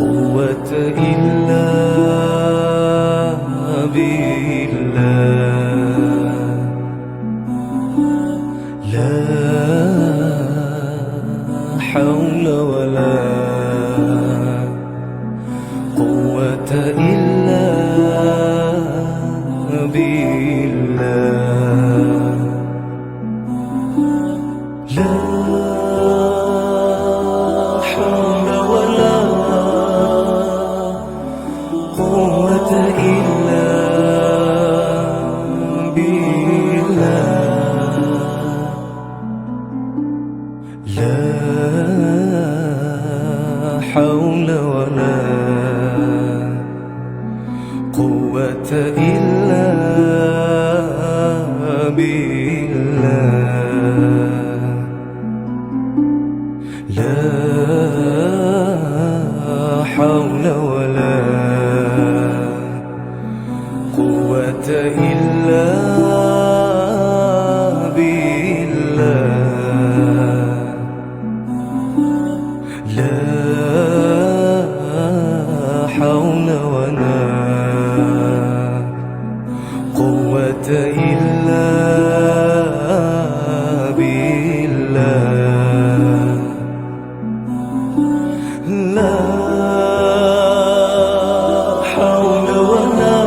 قوة إلا بالله، لا حول ولا قوة إلا بالله، لا حول ولا قوة إلا بالله، لا حول ولا قوة إلا بالله، لا حول ولا قوة إلا بالله، لا حول ولا قوة إلا بالله، لا حول ولا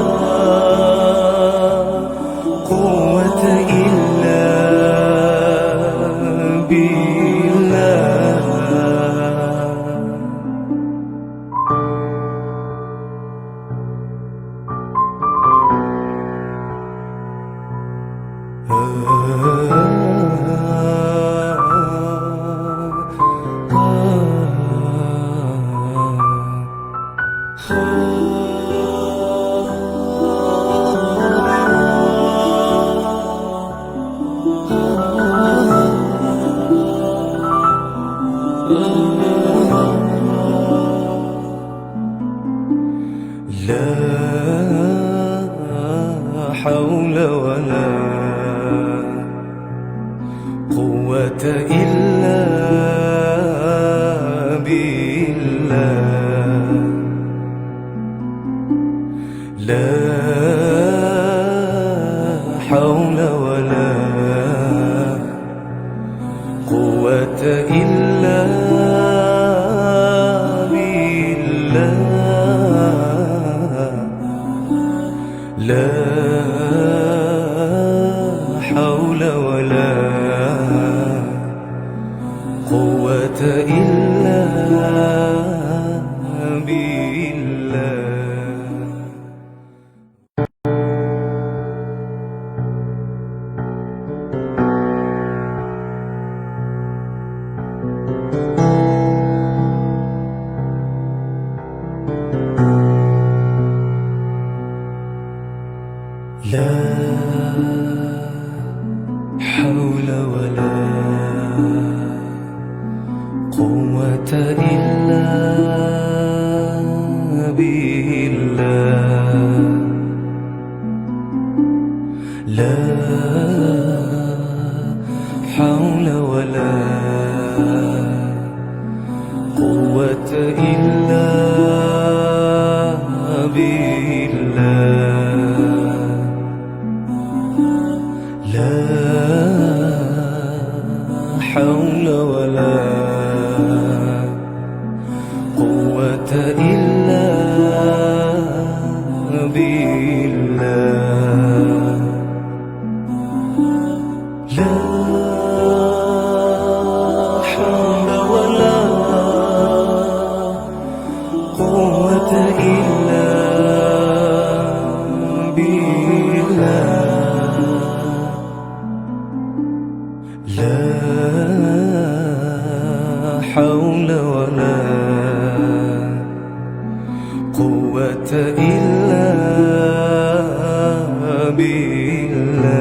قوة إلا بالله. لا حول ولا قوة إلا بالله، لا حول ولا قوة إلا بالله، لا حول ولا قوة إلا بالله. لا حول ولا قوة إلا بالله، لا حول ولا قوة إلا بالله، لا حول ولا قوة إلا بالله، لا حول ولا قوة إلا بالله، لا حول ولا قوة إلا بالله،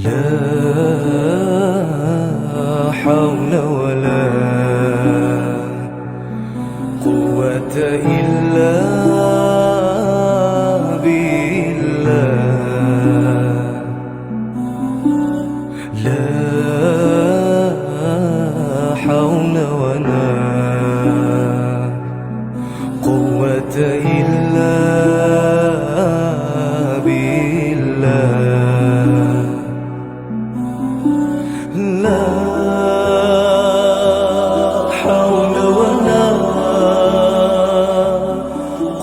لا حول ولا قوة إلا بالله، لا حول حول ولا قوة إلا بالله. لا حول ولا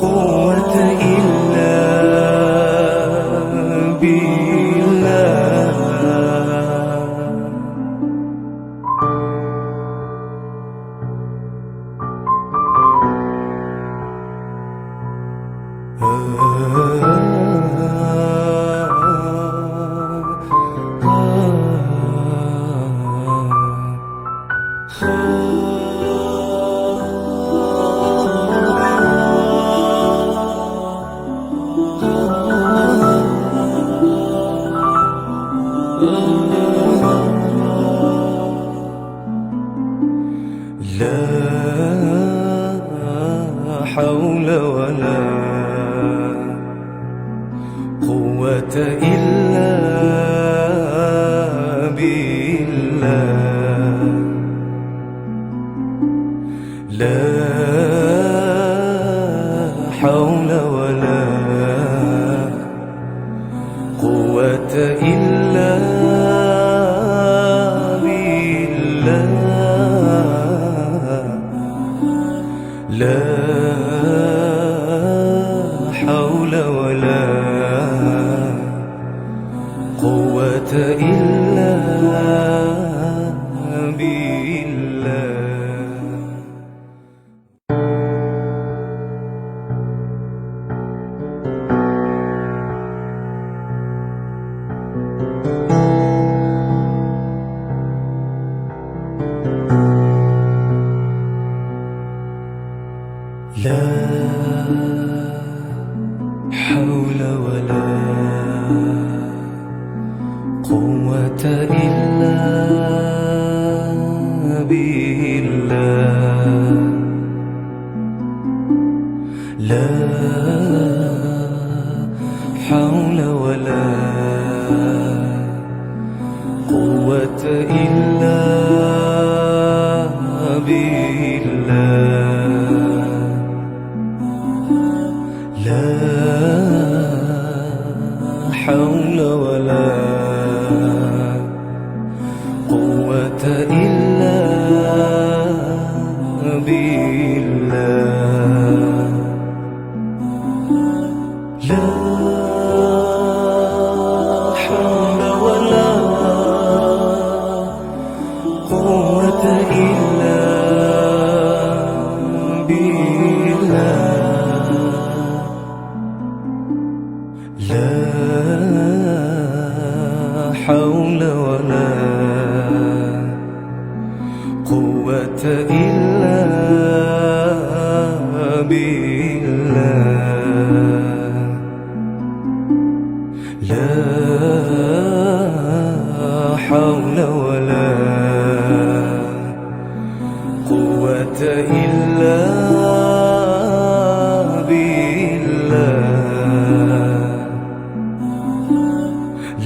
قوة إلا بالله. لا حول ولا قوة إلا بالله. لا حول ولا قوة إلا بالله. لا حول ولا قوة إلا بالله. لا حول ولا قوة إلا بالله. لا حول ولا قوة إلا بالله. لا حول ولا قوة إلا بالله. لا حول ولا قوة إلا بالله. لا حول ولا قوة إلا بالله. لا حول ولا قوة إلا بالله.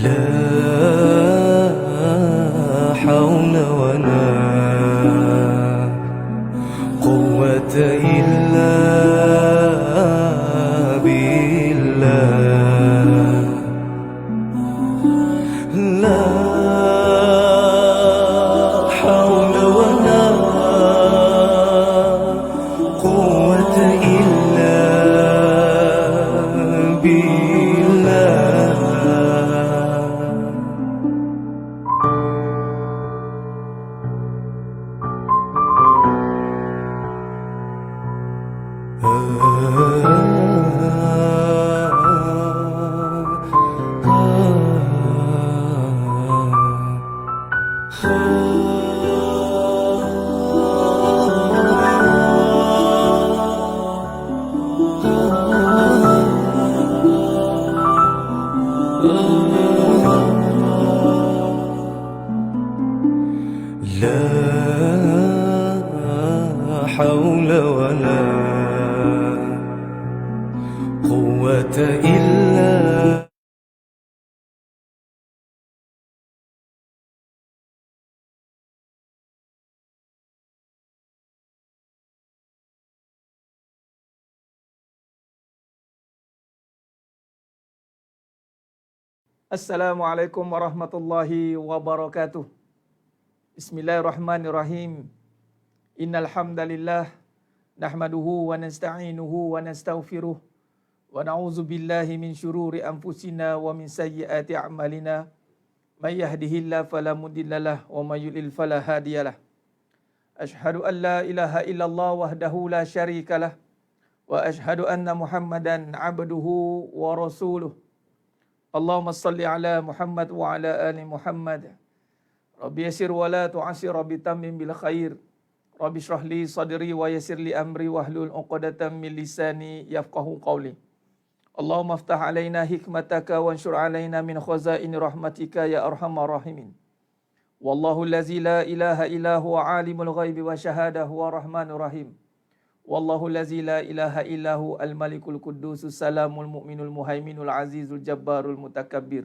لا حول ولا قوة إلا بالله. لا حول ولا قوة إلا بالله. لا حول ولا قوة إلا Assalamualaikum warahmatullahi wabarakatuh. Bismillahirrahmanirrahim. Innal hamdalillah nahmaduhu wa nasta'inuhu wa nastaghfiruh wa na'udzu billahi min syururi anfusina wa min sayyiati a'malina. May yahdihillahu fala mudhillalah wa may yudlil fala hadiyalah. Asyhadu an la ilaha illallah wahdahu la syarikalah wa asyhadu anna Muhammadan abduhu wa rasuluh. Allahumma salli ala Muhammad wa ala ali Muhammad. Rabbi yasir wa la tu'asir, Rabbi tammim bil khair. Rabbi shrah li sadri wa yassir li amri wahlul 'uqdatam min lisani yafqahu qawli. Allahumma aftah alaina hikmataka wanshur alaina min khazaini rahmatika ya arhamar rahimin. Wallahu allazi la ilaha illa huwa alimul ghaibi wa syahada huwa rahmanur rahim. Wallahu allazi la ilaha illa hu al-malikul quddusus salamul mu'minul muhaiminul azizul jabbarul mutakabbir.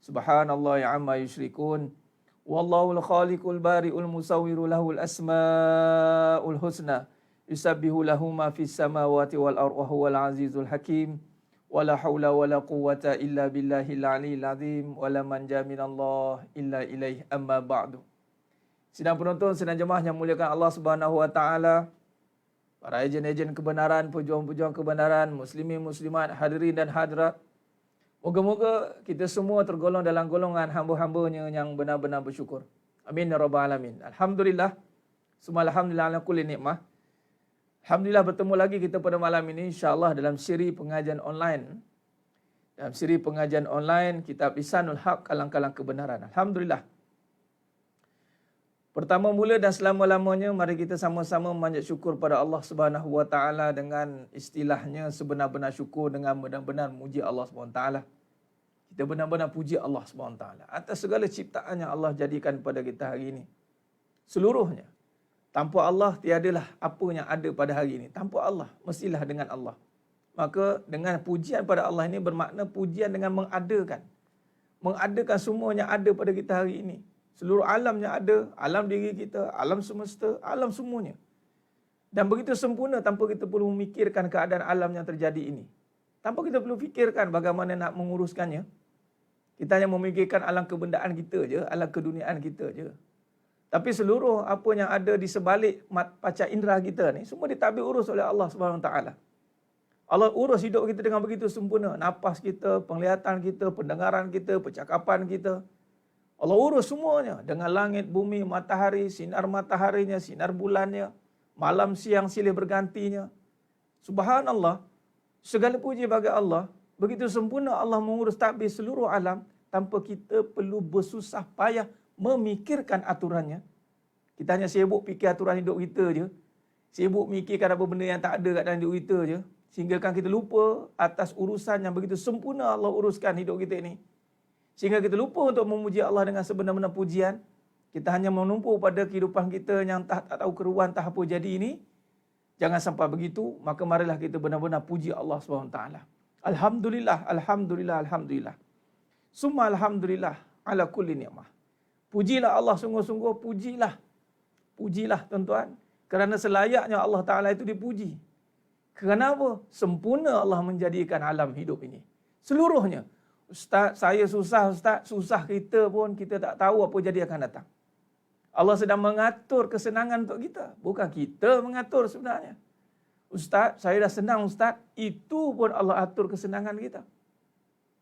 Subhanallahi amma yusyrikun. Wallahul khaliqul bari'ul musawwiru lahul asma'ul husna. Yusabbihu lahu ma fis samawati wal ardi wa huwal azizul hakim. Wala haula wala quwwata illa billahil aliyyil azim. Wala manja minallah illa ilaih, amma ba'du. Sidang penonton, sidang jemaah yang muliakan Allah Subhanahu wa taala. Para ejen-ejen kebenaran, pejuang-pejuang kebenaran, muslimin muslimat, hadirin dan hadirat. Moga-moga kita semua tergolong dalam golongan hamba-hambanya yang benar-benar bersyukur. Amin ya rabbal alamin. Alhamdulillah. Semua alhamdulillah ala kulli nikmah. Alhamdulillah bertemu lagi kita pada malam ini insya-Allah dalam siri pengajian online. Dalam siri pengajian online kitab Lisanul Haq, kalang-kalang kebenaran. Alhamdulillah. Pertama mula dan selama-lamanya mari kita sama-sama memanjat syukur pada Allah Subhanahu wa taala dengan istilahnya sebenar-benar syukur, dengan benar-benar muji Allah Subhanahu wa taala. Kita benar-benar puji Allah Subhanahu wa taala atas segala ciptaan yang Allah jadikan pada kita hari ini. Seluruhnya. Tanpa Allah tiadalah apa yang ada pada hari ini. Tanpa Allah mestilah dengan Allah. Maka dengan pujian pada Allah ini bermakna pujian dengan mengadakan. Mengadakan semua yang ada pada kita hari ini. Seluruh alam yang ada, alam diri kita, alam semesta, alam semuanya. Dan begitu sempurna tanpa kita perlu memikirkan keadaan alam yang terjadi ini. Tanpa kita perlu fikirkan bagaimana nak menguruskannya. Kita hanya memikirkan alam kebendaan kita je, alam keduniaan kita je. Tapi seluruh apa yang ada di sebalik panca indera kita ni, semua ditadbir urus oleh Allah Subhanahu Wa Taala. Allah urus hidup kita dengan begitu sempurna. Nafas kita, penglihatan kita, pendengaran kita, percakapan kita. Allah urus semuanya dengan langit, bumi, matahari, sinar mataharinya, sinar bulannya, malam siang silih bergantinya. Subhanallah, segala puji bagi Allah. Begitu sempurna Allah mengurus tadbir seluruh alam tanpa kita perlu bersusah payah memikirkan aturannya. Kita hanya sibuk fikir aturan hidup kita je. Sibuk mikirkan apa benda yang tak ada kat dalam hidup kita je. Sehingga kan kita lupa atas urusan yang begitu sempurna Allah uruskan hidup kita ini. Sehingga kita lupa untuk memuji Allah dengan sebenar-benar pujian. Kita hanya menumpu pada kehidupan kita yang tak tahu keruan, tak apa jadi ini. Jangan sampai begitu, maka marilah kita benar-benar puji Allah SWT. Alhamdulillah, Alhamdulillah, Alhamdulillah. Summa Alhamdulillah ala kulli ni'mah. Pujilah Allah sungguh-sungguh, pujilah. Pujilah tuan-tuan. Kerana selayaknya Allah Ta'ala itu dipuji. Kenapa? Sempurna Allah menjadikan alam hidup ini. Seluruhnya. Ustaz, saya susah Ustaz. Susah kita pun kita tak tahu apa jadi akan datang. Allah sedang mengatur kesenangan untuk kita. Bukan kita mengatur sebenarnya. Ustaz, saya dah senang Ustaz. Itu pun Allah atur kesenangan kita.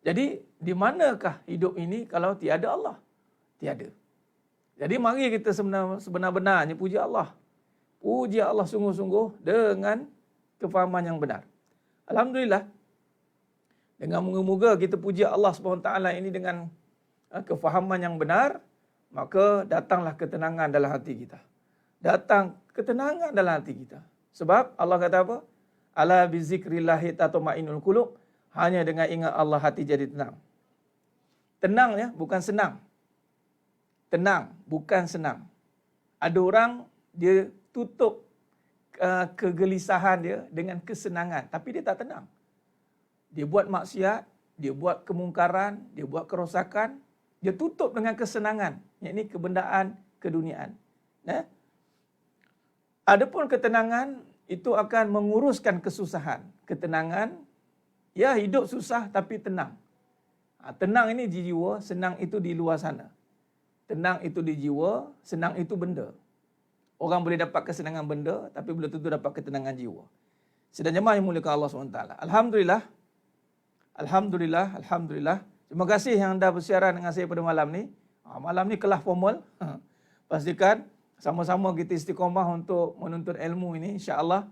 Jadi, di manakah hidup ini kalau tiada Allah? Tiada. Jadi, mari kita sebenar-benarnya puji Allah. Puji Allah sungguh-sungguh dengan kefahaman yang benar. Alhamdulillah. Dengan moga-moga kita puji Allah SWT ini dengan kefahaman yang benar, maka datanglah ketenangan dalam hati kita. Datang ketenangan dalam hati kita. Sebab Allah kata apa? Ala bizikrillahi tatma'innul qulub. Hanya dengan ingat Allah hati jadi tenang. Tenang ya, bukan senang. Tenang, bukan senang. Ada orang dia tutup kegelisahan dia dengan kesenangan, tapi dia tak tenang. Dia buat maksiat, dia buat kemungkaran, dia buat kerosakan, dia tutup dengan kesenangan, yakni kebendaan, keduniaan. Adapun ketenangan itu akan menguruskan kesusahan. Ketenangan, ya hidup susah tapi tenang. Tenang ini di jiwa, senang itu di luar sana. Tenang itu di jiwa, senang itu benda. Orang boleh dapat kesenangan benda, tapi belum tentu dapat ketenangan jiwa. Sedang jemaah yang mulia Allah SWT. Alhamdulillah. Alhamdulillah. Alhamdulillah. Terima kasih yang dah bersiaran dengan saya pada malam ni. Malam ni kelas formal. Pastikan sama-sama kita istiqamah untuk menuntut ilmu ini, insya-Allah.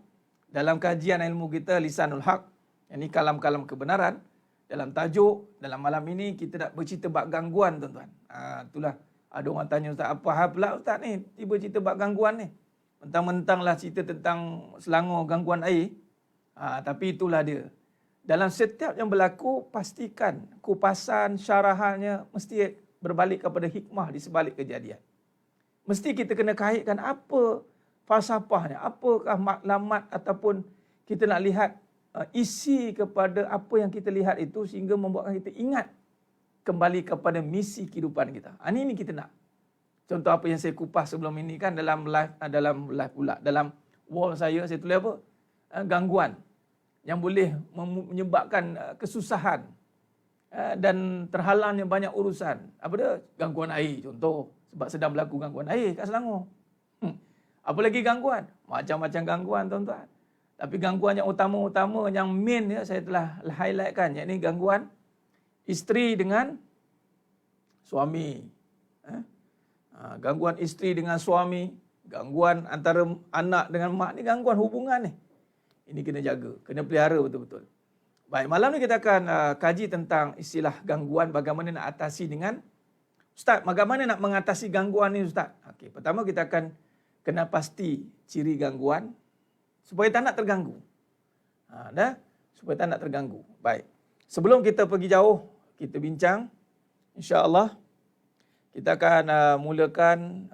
Dalam kajian ilmu kita Lisanul Haq, ini kalam-kalam kebenaran. Dalam tajuk, dalam malam ini kita nak bercerita bab gangguan, tuan-tuan. Itulah, ada orang tanya, Ustaz, apa hal pula Ustaz ni? Tiba cerita bab gangguan ni. Mentang-mentanglah cerita tentang selangor gangguan air. Tapi itulah dia. Dalam setiap yang berlaku, pastikan kupasan, syarahannya mesti berbalik kepada hikmah di sebalik kejadian. Mesti kita kena kaitkan apa falsafahnya, apakah maklumat ataupun kita nak lihat isi kepada apa yang kita lihat itu sehingga membuatkan kita ingat kembali kepada misi kehidupan kita. Ini kita nak. Contoh apa yang saya kupas sebelum ini kan dalam live pula. Dalam wall saya tulis apa? Gangguan yang boleh menyebabkan kesusahan dan terhalangnya banyak urusan. Apa dia? Gangguan air contoh. Sebab sedang berlaku gangguan air kat Selangor. Apa lagi gangguan? Macam-macam gangguan, tuan-tuan. Tapi gangguan yang utama-utama, yang main ya, saya telah highlightkan. Iaitu gangguan isteri dengan suami. Gangguan isteri dengan suami. Gangguan antara anak dengan mak ni, gangguan hubungan ni. Ini kena jaga, kena pelihara betul-betul. Baik, malam ni kita akan kaji tentang istilah gangguan, bagaimana nak atasi dengan Ustaz, bagaimana nak mengatasi gangguan ni Ustaz? Okey, pertama kita akan kena pasti ciri gangguan supaya tak nak terganggu. Supaya tak nak terganggu. Baik. Sebelum kita pergi jauh, kita bincang, insya-Allah kita akan mulakan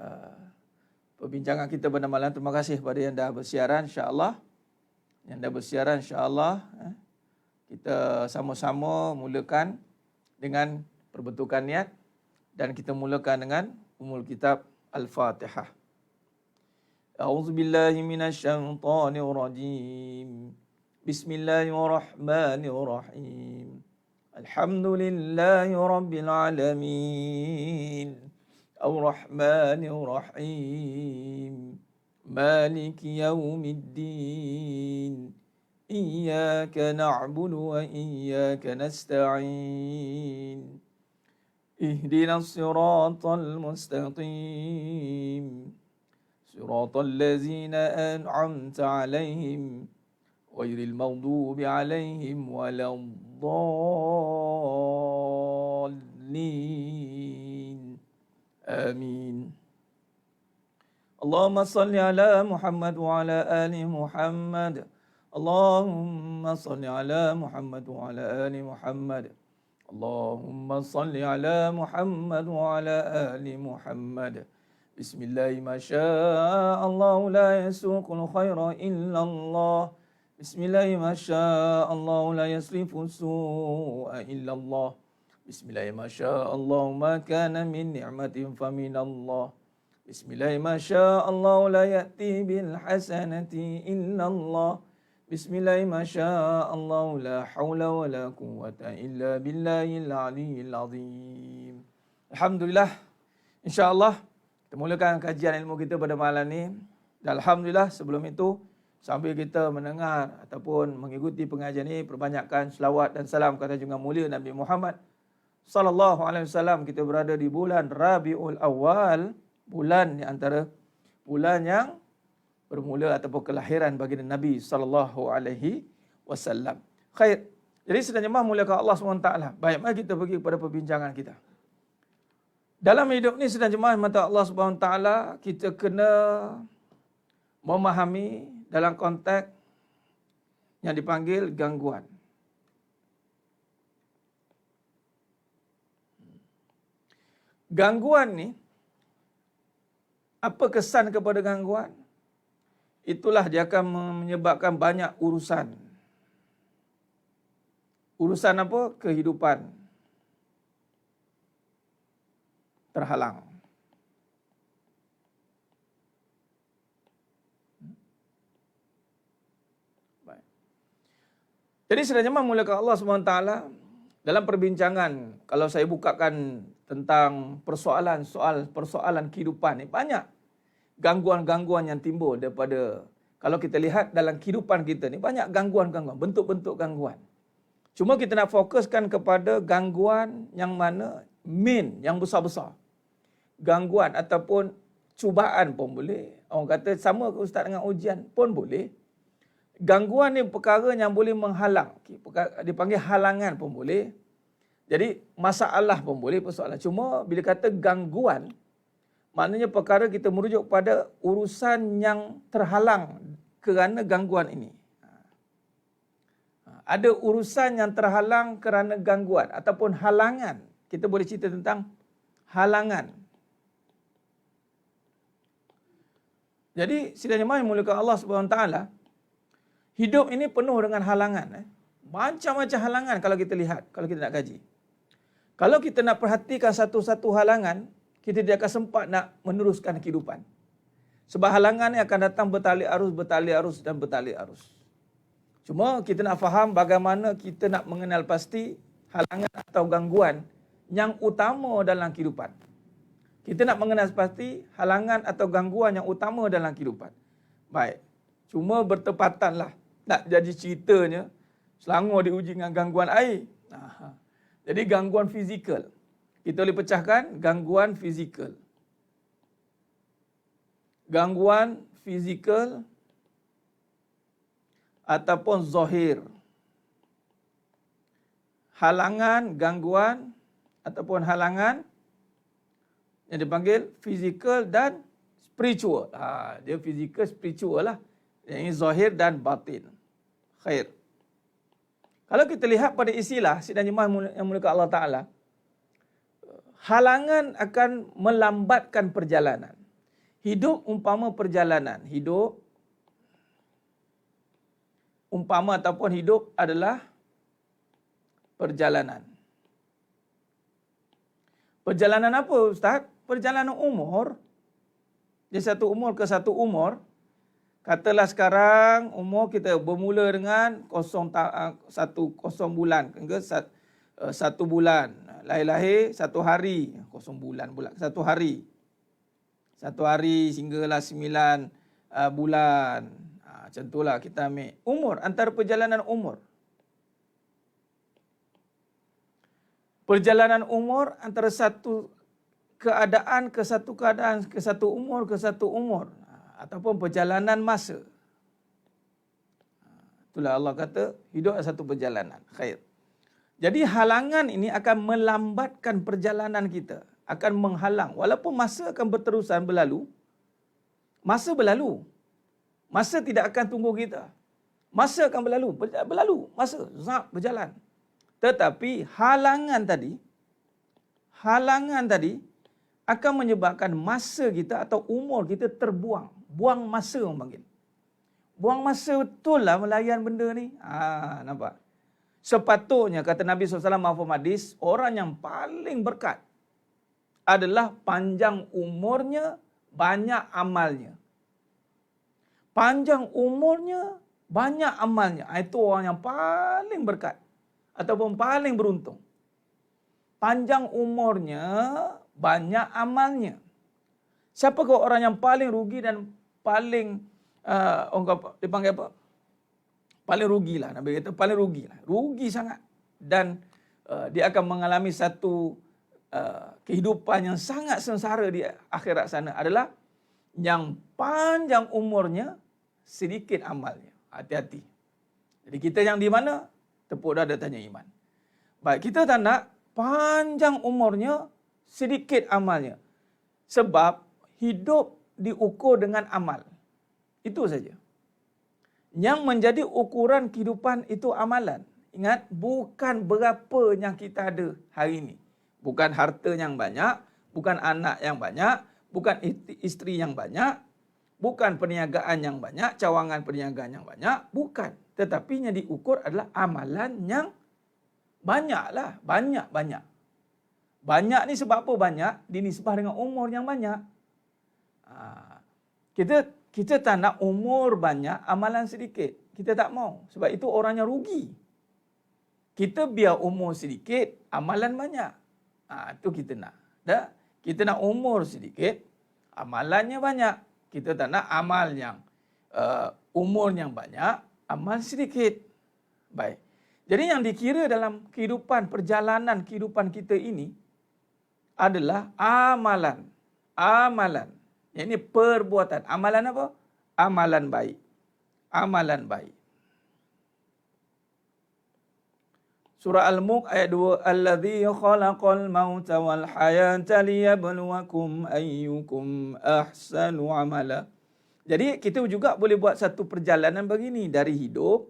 perbincangan kita pada malam. Terima kasih kepada yang dah bersiaran, insya-Allah. Yang dah bersiaran, insya-Allah, kita sama-sama mulakan dengan perbentukan niat. Dan kita mulakan dengan Ummul Kitab Al-Fatihah. A'udzubillahi minasyaitonirrajim. Bismillahirrahmanirrahim. Alhamdulillahi rabbil alamin. Ar-Rahmanir-Rahim. Maliki yaumiddin. Iyyaka na'budu wa iyyaka nasta'in. اهدنا الصراط المستقيم صراط الذين أنعمت عليهم غير المغضوب عليهم ولا الضالين آمين اللهم صل على محمد وعلى آل محمد اللهم صل على محمد وعلى آل محمد اللهم صل على محمد وعلى آل محمد بسم الله ما شاء الله لا يسوق الخير إلا الله بسم الله ما شاء الله لا يصرف السوء إلا الله بسم الله ما شاء الله ما كان من نعمة فمن الله بسم الله ما شاء الله لا يأتي بالحسنة إلا الله Bismillah masyaallah la haula wala quwwata illa billahil aliyyil azim. Alhamdulillah, insya-Allah kita mulakan kajian ilmu kita pada malam ni. Dan alhamdulillah sebelum itu sambil kita mendengar ataupun mengikuti pengajian ini, perbanyakkan selawat dan salam kepada junjungan mulia Nabi Muhammad sallallahu alaihi wasallam. Kita berada di bulan Rabiul Awal, bulan di antara bulan yang bermula ataupun kelahiran baginda Nabi sallallahu alaihi wasallam. Khair. Jadi sedang jemaah muliakan Allah SWT. Baik, mari kita pergi kepada perbincangan kita. Dalam hidup ni sedang jemaah mata Allah SWT, kita kena memahami dalam konteks yang dipanggil gangguan. Gangguan ni, apa kesan kepada gangguan? Itulah dia akan menyebabkan banyak urusan. Urusan apa? Kehidupan terhalang. Baik. Jadi sedang jemaah muliakan Allah SWT, Dalam perbincangan, kalau saya bukakan tentang persoalan kehidupan ni, banyak gangguan-gangguan yang timbul daripada, kalau kita lihat dalam kehidupan kita ni, banyak gangguan-gangguan, bentuk-bentuk gangguan. Cuma kita nak fokuskan kepada gangguan yang mana main, yang besar-besar. Gangguan ataupun cubaan pun boleh. Orang kata sama ke Ustaz dengan ujian pun boleh. Gangguan ni perkara yang boleh menghalang. Dipanggil halangan pun boleh. Jadi masalah pun boleh, persoalan. Cuma bila kata gangguan, maknanya perkara kita merujuk pada urusan yang terhalang kerana gangguan ini. Ada urusan yang terhalang kerana gangguan ataupun halangan. Kita boleh cerita tentang halangan. Jadi sidang jemaah yang dimuliakan Allah Subhanahu Wa Taala, hidup ini penuh dengan halangan. Macam-macam halangan kalau kita lihat, kalau kita nak kaji. Kalau kita nak perhatikan satu-satu halangan, kita tidak akan sempat nak meneruskan kehidupan. Sebab halangan ini akan datang bertali arus dan bertali arus. Cuma kita nak faham bagaimana kita nak mengenal pasti halangan atau gangguan yang utama dalam kehidupan. Kita nak mengenal pasti halangan atau gangguan yang utama dalam kehidupan. Baik. Cuma bertepatanlah. Tak jadi ceritanya Selangor diuji dengan gangguan air. Jadi gangguan fizikal. Kita boleh pecahkan gangguan fizikal. Gangguan fizikal ataupun zahir. Halangan, gangguan ataupun halangan yang dipanggil fizikal dan spiritual. Dia fizikal, spiritual lah. Yang ini zahir dan batin. Khair. Kalau kita lihat pada istilah sidang jemaah yang mulia Allah Ta'ala, halangan akan melambatkan perjalanan. Hidup umpama perjalanan. Hidup umpama ataupun hidup adalah perjalanan. Perjalanan apa Ustaz? Perjalanan umur. Dari satu umur ke satu umur. Katalah sekarang umur kita bermula dengan 0 bulan ke 1 bulan. Lahir-lahir 1 hari. 0 bulan pula. 1 hari. 1 hari sehinggalah 9 bulan. Macam itulah kita ambil. Umur, antara perjalanan umur. Perjalanan umur antara satu keadaan ke satu keadaan, ke satu umur ke satu umur. Ataupun perjalanan masa. Itulah Allah kata, hidup adalah satu perjalanan. Khair. Jadi halangan ini akan melambatkan perjalanan kita. Akan menghalang. Walaupun masa akan berterusan berlalu. Masa berlalu. Masa tidak akan tunggu kita. Masa akan berlalu. Berlalu. Masa. Zap, berjalan. Tetapi halangan tadi akan menyebabkan masa kita atau umur kita terbuang. Buang masa orang panggil. Buang masa betul lah melayan benda ni. Nampak? Sepatutnya kata Nabi SAW mahfum hadis, orang yang paling berkat adalah panjang umurnya, banyak amalnya. Panjang umurnya, banyak amalnya. Itu orang yang paling berkat. Ataupun paling beruntung. Panjang umurnya, banyak amalnya. Siapakah orang yang paling rugi dan paling orang dipanggil apa? Paling rugilah. Nabi kata paling rugilah. Rugi sangat. Dan dia akan mengalami satu kehidupan yang sangat sengsara di akhirat sana adalah yang panjang umurnya, sedikit amalnya. Hati-hati. Jadi kita yang di mana? Tepuk dada tanya iman. Baik, kita tak nak panjang umurnya, sedikit amalnya. Sebab hidup diukur dengan amal. Itu saja. Yang menjadi ukuran kehidupan itu amalan. Ingat, bukan berapa yang kita ada hari ini. Bukan harta yang banyak, bukan anak yang banyak, bukan isteri yang banyak, bukan perniagaan yang banyak, cawangan perniagaan yang banyak, bukan. Tetapi yang diukur adalah amalan yang banyaklah, banyak-banyak. Banyak ni sebab apa banyak? Dinisbah dengan umur yang banyak. Kita tak nak umur banyak, amalan sedikit. Kita tak mau. Sebab itu orang yang rugi. Kita biar umur sedikit, amalan banyak. Itu kita nak. Dah? Kita nak umur sedikit, amalannya banyak. Kita tak nak amal yang umur yang banyak, amal sedikit. Baik. Jadi yang dikira dalam kehidupan, perjalanan kehidupan kita ini adalah amalan. Amalan. Yang ini perbuatan. Amalan apa? Amalan baik. Amalan baik. Surah Al-Mulk ayat 2, Allazi khalaqal mauta wal hayata liyabluwakum ayyukum ahsanu amala. Jadi kita juga boleh buat satu perjalanan begini dari hidup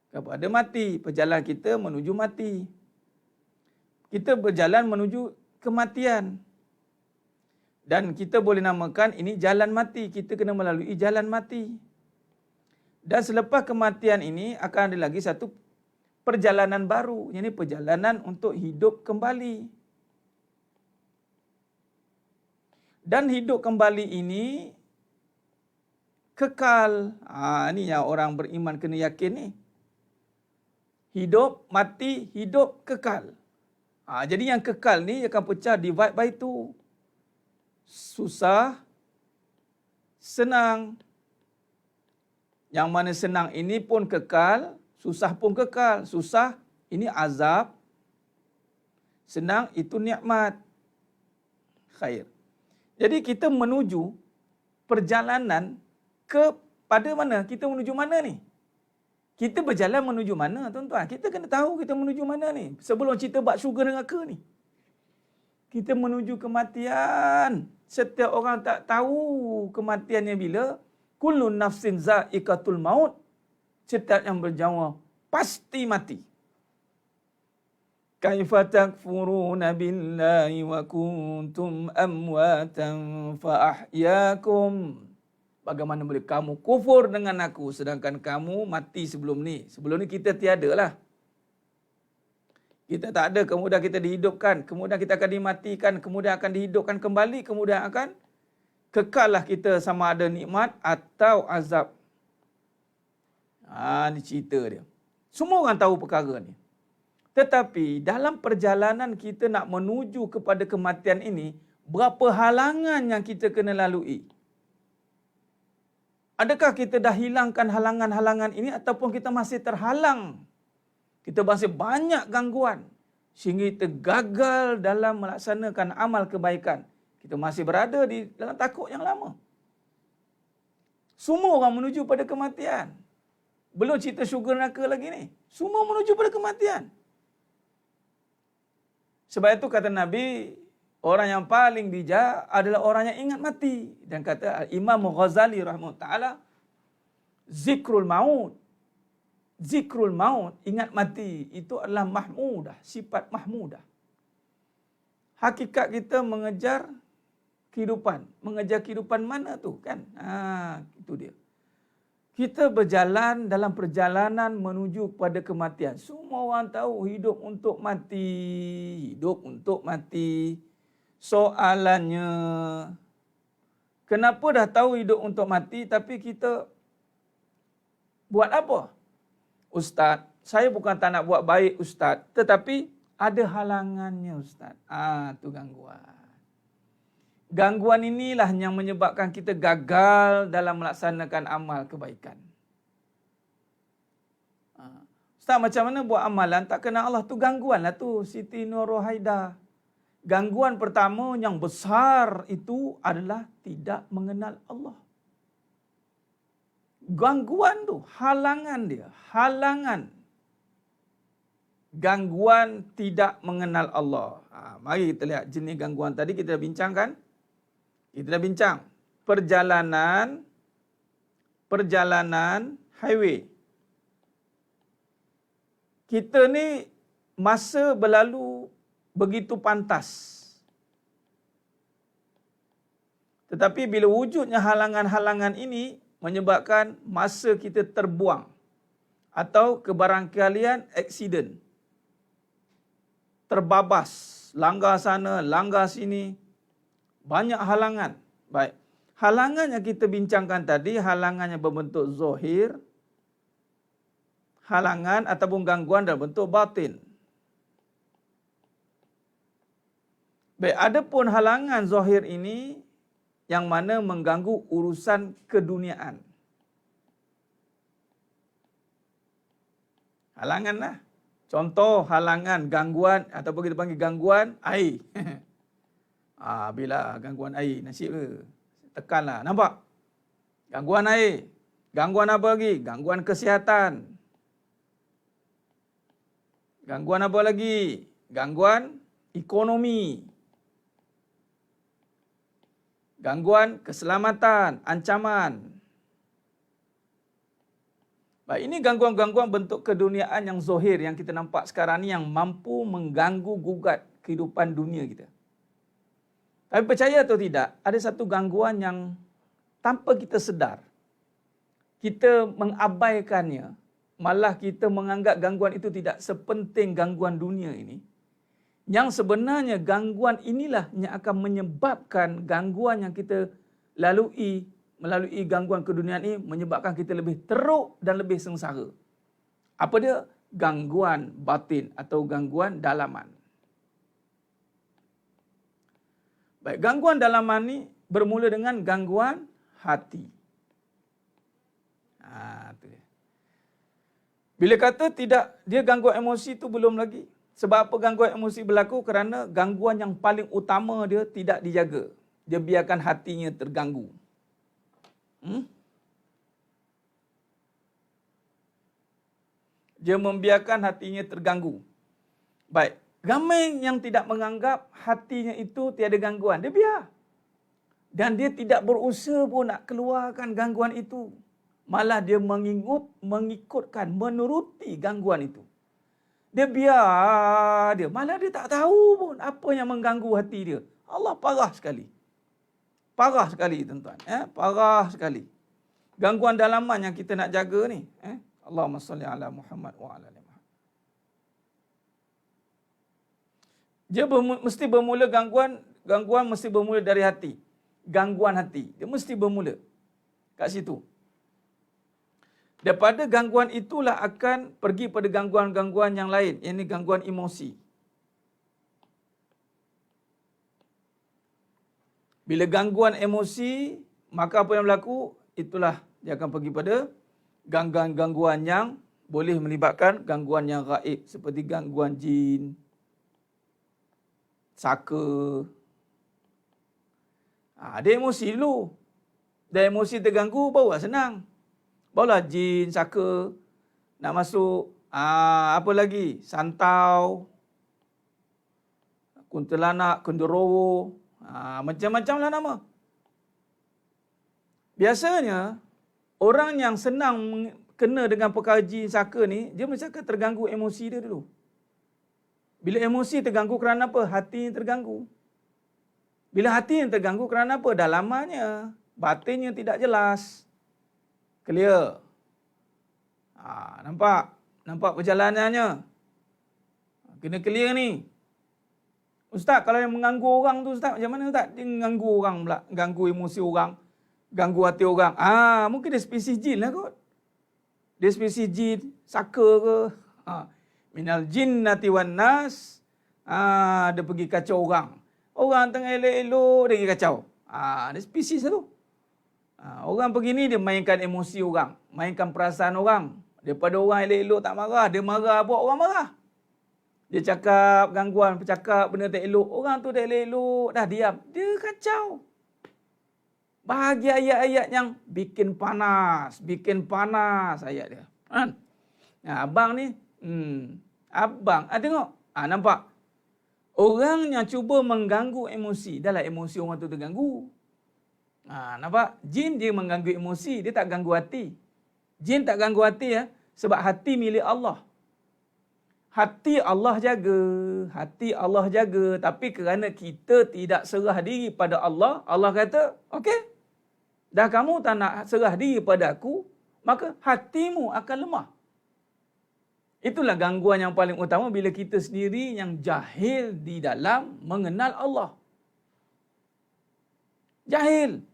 kepada mati. Perjalanan kita menuju mati. Kita berjalan menuju kematian. Dan kita boleh namakan ini jalan mati. Kita kena melalui jalan mati. Dan selepas kematian ini akan ada lagi satu perjalanan baru. Ini perjalanan untuk hidup kembali. Dan hidup kembali ini kekal. Ini yang orang beriman kena yakin ni. Hidup, mati, hidup, kekal. Jadi yang kekal ni akan pecah divide by 2. Susah, senang. Yang mana senang ini pun kekal, susah pun kekal. Susah, ini azab. Senang, itu nikmat. Khair. Jadi kita menuju perjalanan kepada mana? Kita menuju mana ni? Kita berjalan menuju mana, tuan-tuan? Kita kena tahu kita menuju mana ni. Sebelum cerita bab syurga dan neraka ni. Kita menuju kematian. Setiap orang tak tahu kematiannya bila. Kullu nafsin za'iqatul maut. Setiap yang berjawa pasti mati. Kaifa takfuruna billahi wa kuntum amwatan fa ahyakum. Bagaimana boleh kamu kufur dengan aku sedangkan kamu mati sebelum ni. Sebelum ni kita tiada lah. Kita tak ada, kemudian kita dihidupkan, kemudian kita akan dimatikan, kemudian akan dihidupkan kembali, kemudian akan kekal lah kita sama ada nikmat atau azab. Ni cerita dia. Semua orang tahu perkara ni. Tetapi dalam perjalanan kita nak menuju kepada kematian ini, berapa halangan yang kita kena lalui? Adakah kita dah hilangkan halangan-halangan ini ataupun kita masih terhalang? Kita masih banyak gangguan sehingga kita gagal dalam melaksanakan amal kebaikan. Kita masih berada di dalam takut yang lama. Semua orang menuju pada kematian. Belum cerita syurga neraka lagi ni. Semua menuju pada kematian. Sebab itu kata Nabi, orang yang paling bijak adalah orang yang ingat mati. Dan kata Imam Ghazali rahimahullah ta'ala, zikrul maut. Zikrul maut, ingat mati, itu adalah mahmudah, sifat mahmudah. Hakikat kita mengejar kehidupan. Mengejar kehidupan mana tu kan? Itu dia. Kita berjalan dalam perjalanan menuju kepada kematian. Semua orang tahu hidup untuk mati. Hidup untuk mati. Soalannya, kenapa dah tahu hidup untuk mati tapi kita buat apa? Ustaz, saya bukan tak nak buat baik Ustaz. Tetapi ada halangannya Ustaz. Tu gangguan. Gangguan inilah yang menyebabkan kita gagal dalam melaksanakan amal kebaikan. Ustaz, macam mana buat amalan tak kenal Allah? Tu gangguan lah tu, Siti Nur Rohaida. Gangguan pertama yang besar itu adalah tidak mengenal Allah. Gangguan tu, halangan dia, halangan. Gangguan tidak mengenal Allah. Mari kita lihat jenis gangguan tadi kita dah bincangkan. Kita dah bincang. Perjalanan highway. Kita ni masa berlalu begitu pantas. Tetapi bila wujudnya halangan-halangan ini, menyebabkan masa kita terbuang atau kebarangkalian aksiden. Terbabas, langgar sana, langgar sini. Banyak halangan. Baik. Halangan yang kita bincangkan tadi, halangan yang berbentuk zahir, halangan ataupun gangguan dalam bentuk batin. Baik, ada pun halangan zahir ini yang mana mengganggu urusan keduniaan. Halangan lah. Contoh halangan, gangguan ataupun kita panggil gangguan air. Bila gangguan air, nasib ke? Tekanlah, nampak? Gangguan air. Gangguan apa lagi? Gangguan kesihatan. Gangguan apa lagi? Gangguan ekonomi. Gangguan keselamatan, ancaman. Baik, ini gangguan-gangguan bentuk keduniaan yang zahir yang kita nampak sekarang ni yang mampu mengganggu gugat kehidupan dunia kita. Tapi percaya atau tidak, ada satu gangguan yang tanpa kita sedar, kita mengabaikannya, malah kita menganggap gangguan itu tidak sepenting gangguan dunia ini. Yang sebenarnya gangguan inilah yang akan menyebabkan gangguan yang kita melalui gangguan keduniaan ini menyebabkan kita lebih teruk dan lebih sengsara. Apa dia? Gangguan batin atau gangguan dalaman. Baik, gangguan dalaman ni bermula dengan gangguan hati. Tu dia. Bila kata tidak, dia gangguan emosi tu belum lagi. Sebab apa gangguan emosi berlaku? Kerana gangguan yang paling utama dia tidak dijaga. Dia biarkan hatinya terganggu. Dia membiarkan hatinya terganggu. Baik, ramai yang tidak menganggap hatinya itu tiada gangguan. Dia biar. Dan dia tidak berusaha pun nak keluarkan gangguan itu. Malah dia mengikutkan, menuruti gangguan itu. Dia biar dia. Malah dia tak tahu pun apa yang mengganggu hati dia. Allah parah sekali. Parah sekali tuan-tuan. Parah sekali. Gangguan dalaman yang kita nak jaga ni. Allahumma salli ala Muhammad wa ala ali Muhammad. Dia mesti bermula gangguan mesti bermula dari hati. Gangguan hati. Dia mesti bermula kat situ. Daripada gangguan itulah akan pergi pada gangguan-gangguan yang lain. Ini gangguan emosi. Bila gangguan emosi, maka apa yang berlaku? Itulah dia akan pergi pada gangguan-gangguan yang boleh melibatkan gangguan yang gaib. Seperti gangguan jin, saka. Dia emosi dulu. Dah emosi terganggu, barulah senang. Barulah jin, saka nak masuk. Apa lagi? Santau, kuntilanak, kunderowo. Macam-macamlah nama. Biasanya, orang yang senang kena dengan perkara jin, saka ni, dia mesti akan terganggu emosi dia dulu. Bila emosi terganggu kerana apa? Hati yang terganggu. Bila hati yang terganggu kerana apa? Dalamannya, batinnya tidak jelas. Clear. Nampak perjalanannya. Kena clear ni. Ustaz, kalau yang mengganggu orang tu Ustaz, macam mana Ustaz? Dia mengganggu orang pula. Ganggu emosi orang. Ganggu hati orang. Mungkin dia spesies jin lah kot. Dia spesies jin, saka ke. Minal jinnati wan nas. Dia pergi kacau orang. Orang tengah elok-elok, dia pergi kacau. Dia spesies lah tu. Orang pergi ni, dia mainkan emosi orang. Mainkan perasaan orang. Daripada orang elok-elok tak marah, dia marah buat orang marah. Dia cakap gangguan, bercakap benda tak elok. Orang tu dah elok-elok, dah diam. Dia kacau. Bahagia ayat-ayat yang bikin panas ayat dia. Abang ni, abang. Tengok, nampak? Orang yang cuba mengganggu emosi, dahlah emosi orang tu terganggu. Nampak? Jin dia mengganggu emosi, dia tak ganggu hati. Jin tak ganggu hati sebab hati milik Allah. Hati Allah jaga. Hati Allah jaga. Tapi kerana kita tidak serah diri pada Allah, Allah kata, okey, dah kamu tak nak serah diri pada aku, maka hatimu akan lemah. Itulah gangguan yang paling utama bila kita sendiri yang jahil di dalam mengenal Allah. Jahil.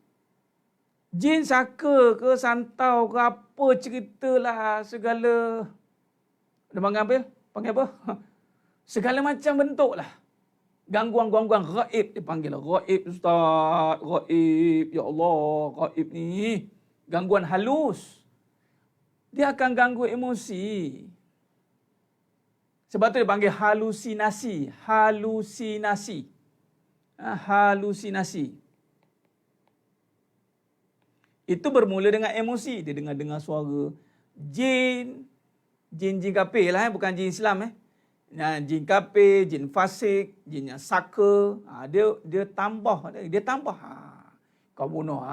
Jin, saka ke, santau ke, apa ceritalah segala Dia panggil apa? Segala macam bentuk lah. Gangguan-gangguan gaib dia panggil lah. Gaib Ustaz, gaib. Ya Allah, gaib ni. Gangguan halus. Dia akan ganggu emosi. Sebab tu dia panggil halusinasi. Halusinasi. Halusinasi. Itu bermula dengan emosi. Dia dengar suara jin. Jin kafir lah, bukan jin Islam. Jin kafir, jin fasik, jin yang saka. Dia tambah. Kau bunuh.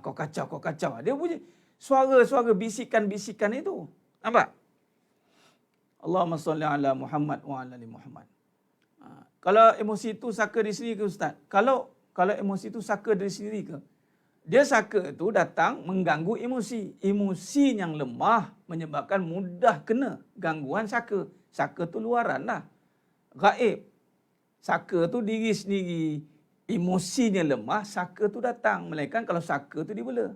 Kau kacau. Dia punya suara-suara bisikan-bisikan itu. Nampak? Allahumma salli ala Muhammad wa ala ali Muhammad. Kalau emosi itu saka diri sendiri ke Ustaz? Kalau emosi itu saka diri sendiri ke? Dia saka itu datang mengganggu emosi. Emosi yang lemah menyebabkan mudah kena gangguan saka. Saka tu luaran lah. Gaib. Saka tu diri sendiri. Emosinya lemah, saka tu datang. Melainkan kalau saka tu dibela.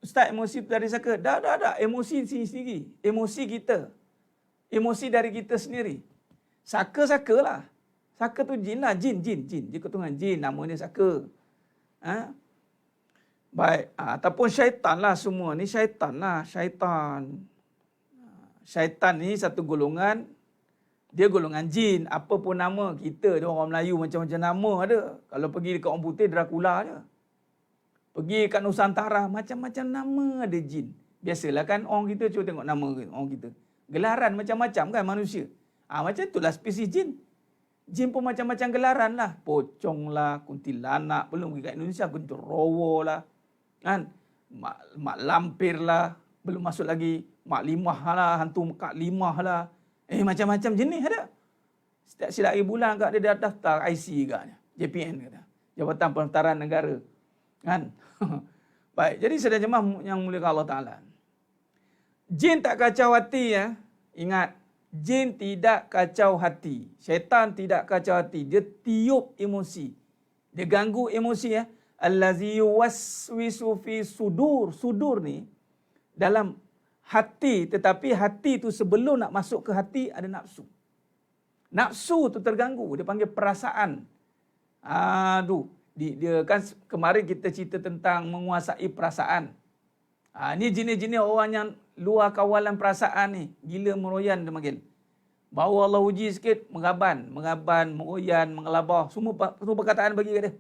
Ustaz, emosi dari saka? Dah. Emosi sendiri. Emosi kita. Emosi dari kita sendiri. Saka lah. Saka tu jin lah. Jin. Dia keturunan jin. Nama dia saka. Baik. Ataupun syaitan lah semua. Ni syaitan lah. Syaitan ni satu golongan. Dia golongan jin. Apa pun nama kita. Dia orang Melayu macam-macam nama ada. Kalau pergi dekat orang putih, Dracula je. Pergi kat Nusantara, macam-macam nama ada jin. Biasalah kan orang kita cuba tengok nama orang kita. Gelaran macam-macam kan manusia. Macam itulah spesies jin. Jin pun macam-macam gelaran lah. Pocong lah, kuntilanak. Belum pergi kat Indonesia, guntur-rowo lah. Kan? Mak lampir lah. Belum masuk lagi mak limah lah, hantu mak limah lah. Macam-macam jenis ada. Setiap silap hari bulan kat dia daftar IC katnya. JPN kata. Jabatan Pendaftaran Negara. Kan? Baik, jadi sedang jemaah yang mulia Allah Ta'ala. Jin tak kacau hati ya. Ingat, jin tidak kacau hati. Syaitan tidak kacau hati. Dia tiup emosi. Dia ganggu emosi ya. Allazi yuwaswisu fi sudur. Sudur ni dalam hati, tetapi hati tu sebelum nak masuk ke hati ada nafsu. Nafsu tu terganggu, dia panggil perasaan. Dia kan kemarin kita cerita tentang menguasai perasaan. Ni jenis-jenis orang yang luar kawalan perasaan ni, gila meroyan dia panggil. Bawa Allah uji sikit, mengaban, meroyan, mengelabah, semua perkataan bagi kat dia.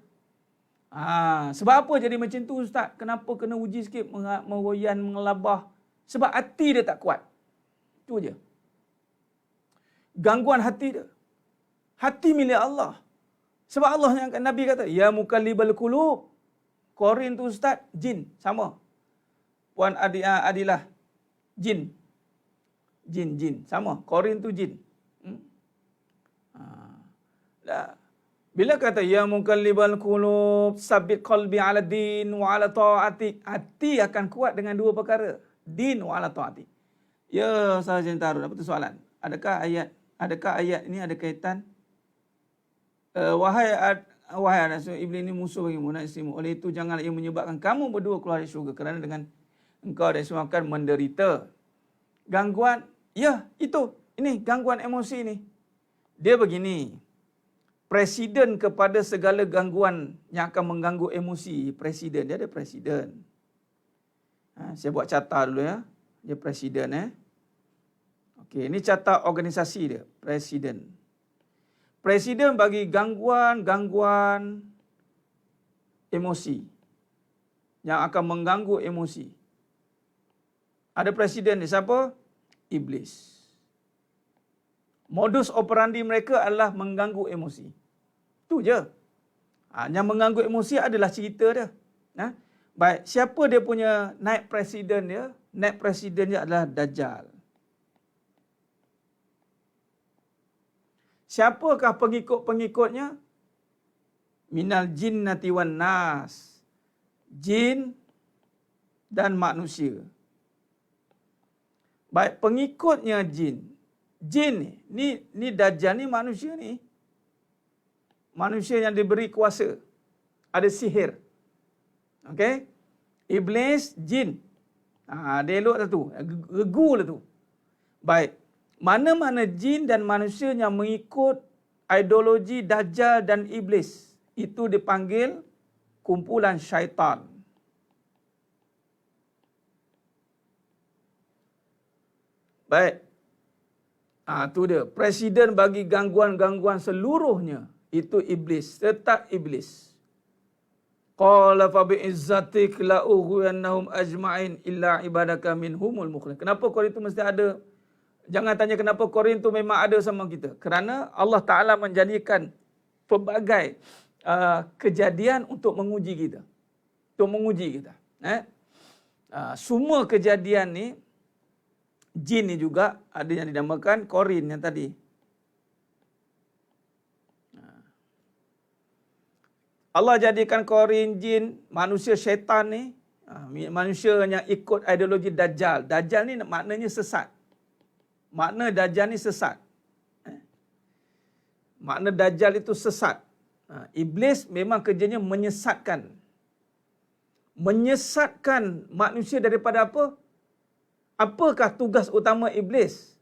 Sebab apa jadi macam tu Ustaz? Kenapa kena uji sikit, meroyan, mengelabah? Sebab hati dia tak kuat. Itu je. Gangguan hati dia. Hati milik Allah. Sebab Allah yang Nabi kata, ya mukallibal qulub. Qarin tu Ustaz, jin. Sama. Puan Adilah, jin. Jin. Sama. Qarin tu jin. Bila kata, ya mukallibal qulub, sabit qalbi ala din wa ala ta'atik. Hati akan kuat dengan dua perkara. Din wa ala ta'ati. Ya, sahaja Tarun, apa tu soalan? Adakah ayat ini ada kaitan? Wahai anak iblis ini musuh bagimu, nak istimu. Oleh itu janganlah ia menyebabkan kamu berdua keluar dari syurga, kerana dengan engkau disebabkan menderita. Gangguan, ya itu. Ini gangguan emosi ni. Dia begini. Presiden kepada segala gangguan yang akan mengganggu emosi. Presiden, dia ada presiden. Saya buat carta dulu ya. Dia presiden Okey, ini carta organisasi dia. Presiden. Presiden bagi gangguan emosi. Yang akan mengganggu emosi. Ada presiden ni siapa? Iblis. Modus operandi mereka adalah mengganggu emosi. Itu je. Yang mengganggu emosi adalah cerita dia. Baik, siapa dia punya naib presiden dia? Naib presiden dia adalah Dajjal. Siapakah pengikut-pengikutnya? Minal jinnati wan nas. Jin dan manusia. Baik, pengikutnya jin. Jin ni Dajjal ni manusia ni. Manusia yang diberi kuasa. Ada sihir. Okey? Iblis, jin. Dia elok lah tu. Regu lah tu. Baik. Mana-mana jin dan manusia yang mengikut ideologi Dajjal dan Iblis, itu dipanggil kumpulan syaitan. Baik. Itu dia. Presiden bagi gangguan-gangguan seluruhnya, itu Iblis. Tetap Iblis. Qala fa bi'izzatik la ughwiyannahum ajma'in illa ibadaka minhumul mukhlasin. Kenapa Quran itu mesti ada? Jangan tanya kenapa Quran itu memang ada sama kita. Kerana Allah Ta'ala menjadikan pelbagai kejadian untuk menguji kita. Untuk menguji kita. Semua kejadian ni, jin ni juga ada yang dinamakan Quran yang tadi. Allah jadikan Quran jin, manusia syaitan ni, manusia yang ikut ideologi Dajjal. Dajjal ni maknanya sesat. Makna Dajjal ni sesat. Makna Dajjal itu sesat. Iblis memang kerjanya menyesatkan. Menyesatkan manusia daripada apa? Apakah tugas utama Iblis?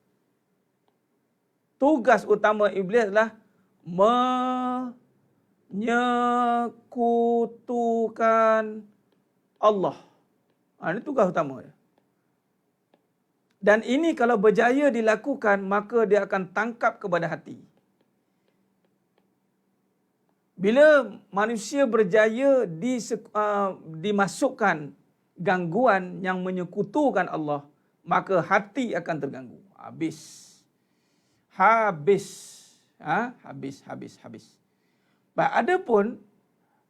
Tugas utama Iblis adalah menyekutukan Allah. Ini tugas utama dia. Dan ini kalau berjaya dilakukan, maka dia akan tangkap kepada hati. Bila manusia berjaya dimasukkan gangguan yang menyekutukan Allah, maka hati akan terganggu. Habis. Baik, adapun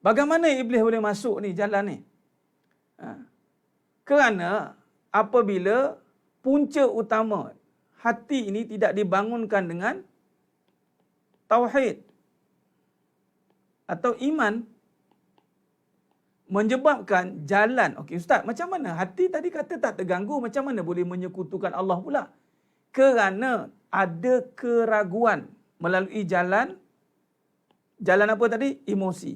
bagaimana iblis boleh masuk ni jalan ni? Kerana apabila punca utama hati ini tidak dibangunkan dengan tauhid atau iman, menyebabkan jalan. Okey ustaz, macam mana hati tadi kata tak terganggu, macam mana boleh menyekutukan Allah pula? Kerana ada keraguan melalui jalan apa tadi? Emosi.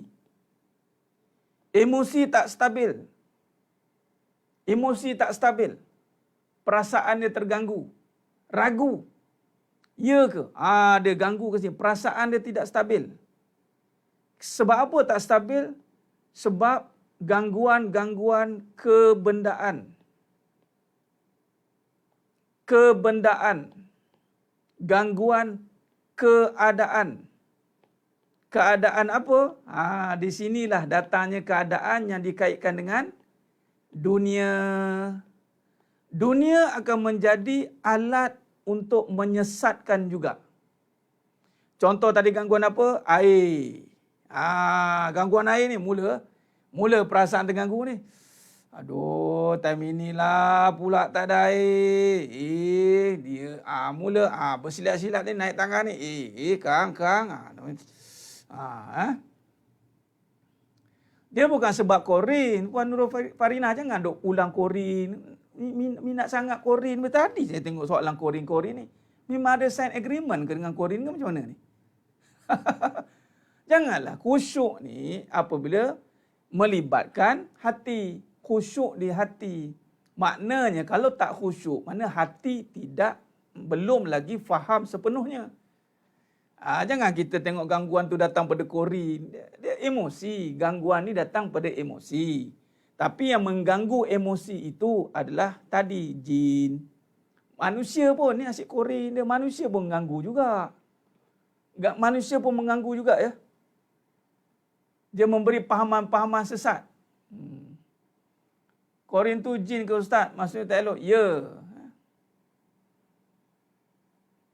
Emosi tak stabil. Emosi tak stabil. Perasaan dia terganggu. Ragu. Ya ke? Dia ganggu ke sini. Perasaan dia tidak stabil. Sebab apa tak stabil? Sebab gangguan-gangguan kebendaan. Gangguan keadaan. Keadaan apa? Di sinilah datangnya keadaan yang dikaitkan dengan dunia. Dunia akan menjadi alat untuk menyesatkan juga. Contoh tadi gangguan apa? Air. Gangguan air ni mula perasaan terganggu ni. Aduh, time inilah pula tak ada air. Dia mula bersilat-silat ni naik tangga ni. Kang. Dia bukan sebab Korin. Puan Nurul Farinah jangan duk ulang Korin. Minat sangat Korin. Tadi saya tengok soalan Korin ni. Memang ada sign agreement ke dengan Korin ke macam mana ni? Janganlah khusyuk ni apabila melibatkan hati. Khusyuk di hati. Maknanya kalau tak khusyuk, mana hati belum lagi faham sepenuhnya. Jangan kita tengok gangguan tu datang pada Korin. Dia emosi. Gangguan ni datang pada emosi. Tapi yang mengganggu emosi itu adalah tadi jin. Manusia pun ni asyik Korin dia. Manusia pun mengganggu juga. Manusia pun mengganggu juga ya. Dia memberi pahaman-pahaman sesat. Korin tu jin ke ustaz? Maksudnya tak elok? Ya.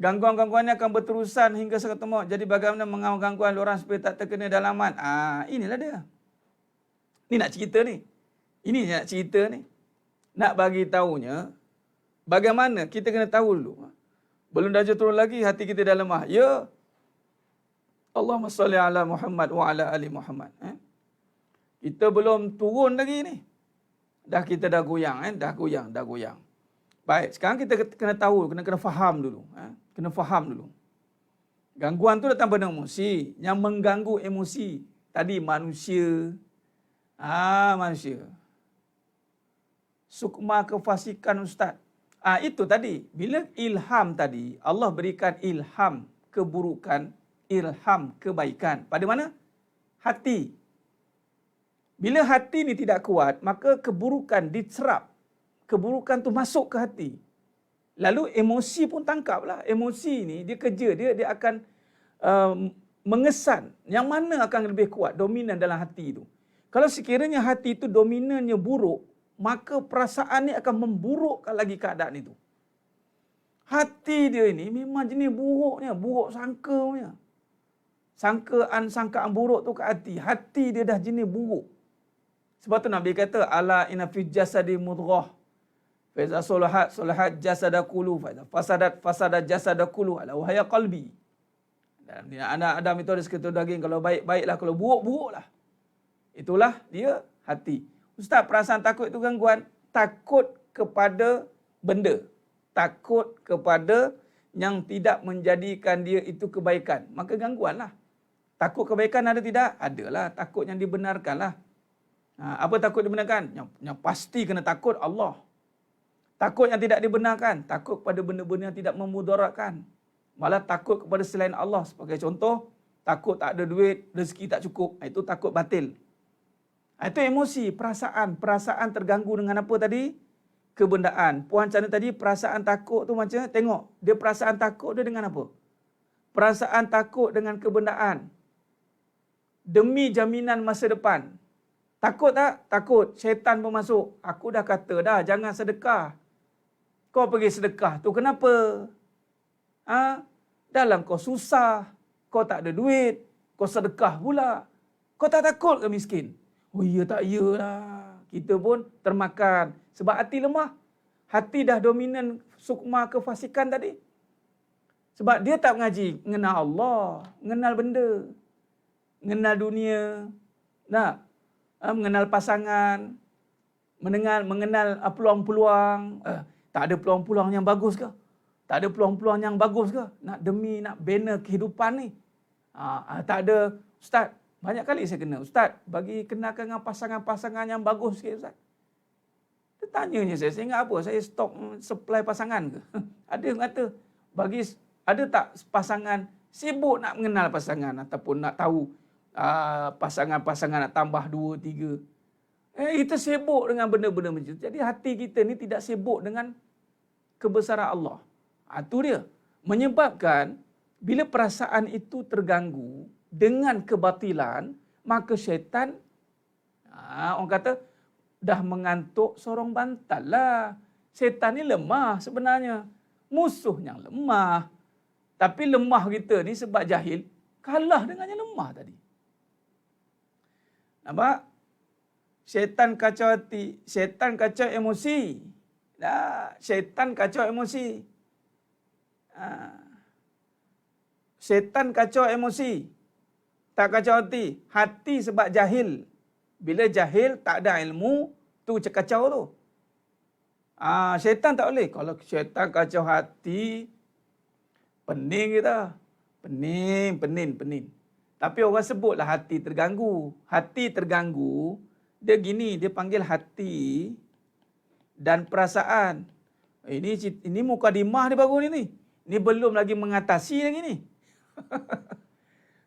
Gangguan-gangguan ni akan berterusan hingga sekata maut. Jadi bagaimana mengawal gangguan orang supaya tak terkena dalaman? Inilah dia. Ni nak cerita ni. Ini nak cerita ni. Nak bagi tahunya, bagaimana kita kena tahu dulu. Belum darjah turun lagi, hati kita dah lemah. Ya. Allahumma salli ala Muhammad wa ala ali Muhammad. Kita belum turun lagi ni. Kita dah goyang. Dah goyang. Baik, sekarang kita kena tahu, kena faham dulu. Kena faham dulu. Gangguan tu datang pada emosi. Yang mengganggu emosi. Tadi manusia. Manusia. Sukma kefasikan ustaz. Itu tadi. Bila ilham tadi, Allah berikan ilham keburukan, ilham kebaikan. Pada mana? Hati. Bila hati ni tidak kuat, maka keburukan diserap. Keburukan tu masuk ke hati. Lalu emosi pun tangkaplah. Emosi ni dia kerja dia akan mengesan yang mana akan lebih kuat, dominan dalam hati itu. Kalau sekiranya hati itu dominannya buruk, maka perasaan ni akan memburukkan lagi keadaan itu. Hati dia ini memang jenis buruknya, buruk sangkanya. Sangkaan buruk tu ke hati. Hati dia dah jenis buruk. Sebab tu Nabi kata, ala inna fi jasadi mudghah. Fa iza salahat jasada kullu, fa iza fasadat jasada kullu, ala wahya qalbi. Dalam anak Adam itu ada seketul daging, kalau baik-baiklah, kalau buruk-buruklah. Itulah dia hati. Ustaz, perasaan takut itu gangguan. Takut kepada benda. Takut kepada yang tidak menjadikan dia itu kebaikan. Maka gangguanlah. Takut kebaikan ada tidak? Adalah. Takut yang dibenarkanlah. Apa takut dibenarkan? Yang pasti kena takut Allah. Takut yang tidak dibenarkan. Takut pada benda-benda yang tidak memudaratkan. Malah takut kepada selain Allah. Sebagai contoh, takut tak ada duit, rezeki tak cukup. Itu takut batil. Itu emosi, perasaan. Perasaan terganggu dengan apa tadi? Kebendaan. Puan Cana tadi, perasaan takut tu macam, tengok. Dia perasaan takut dia dengan apa? Perasaan takut dengan kebendaan. Demi jaminan masa depan. Takut tak? Takut. Syaitan pun masuk. Aku dah kata dah, jangan sedekah. Kau pergi sedekah tu kenapa? Dalam kau susah, kau tak ada duit, kau sedekah pula. Kau tak takut ke miskin? Oh iya tak iyalah. Kita pun termakan. Sebab hati lemah. Hati dah dominan sukma kefasikan tadi. Sebab dia tak mengaji. Mengenal Allah. Mengenal benda. Mengenal dunia. Mengenal pasangan. Mengenal peluang-peluang. Tak ada peluang-peluang yang bagus ke? Tak ada peluang-peluang yang bagus ke? Nak bina kehidupan ni. Tak ada. Ustaz, banyak kali saya kena. Ustaz, bagi kenalkan dengan pasangan-pasangan yang bagus sikit, Ustaz. Dia tanyanya saya ingat apa? Saya stok supply pasangan ke? Ada yang kata, ada tak pasangan sibuk nak mengenal pasangan ataupun nak tahu pasangan-pasangan nak tambah 2, 3. Kita sibuk dengan benda-benda macam itu. Jadi hati kita ni tidak sibuk dengan kebesaran Allah. Itu dia. Menyebabkan bila perasaan itu terganggu dengan kebatilan, maka syaitan, orang kata, dah mengantuk sorong bantal lah. Syaitan ni lemah sebenarnya. Musuh yang lemah. Tapi lemah kita ni sebab jahil, kalah dengan yang lemah tadi. Nampak? Syaitan kacau hati. Syaitan kacau emosi. Syaitan kacau emosi. Syaitan kacau emosi. Tak kacau hati. Hati sebab jahil. Bila jahil, tak ada ilmu, tu kacau tu. Syaitan tak boleh. Kalau syaitan kacau hati, pening kita. Pening. Tapi orang sebutlah hati terganggu. Hati terganggu, dia gini, dia panggil hati dan perasaan. Ini mukadimah dia baru ni. Ni belum lagi mengatasi lagi ni.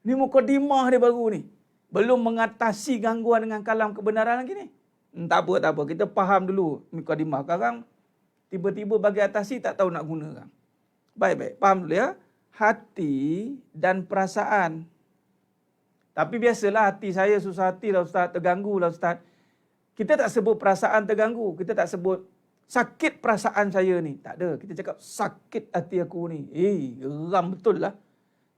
Ni mukadimah dia baru ni. Belum mengatasi gangguan dengan kalam kebenaran lagi ni. Tak apa. Kita faham dulu mukadimah. Sekarang tiba-tiba bagi atasi tak tahu nak gunakan. Baik. Faham dulu ya. Hati dan perasaan. Tapi biasalah hati saya susah hati lah Ustaz. Terganggu lah Ustaz. Kita tak sebut perasaan terganggu. Kita tak sebut sakit perasaan saya ni. Tak ada. Kita cakap sakit hati aku ni. Geram betul lah.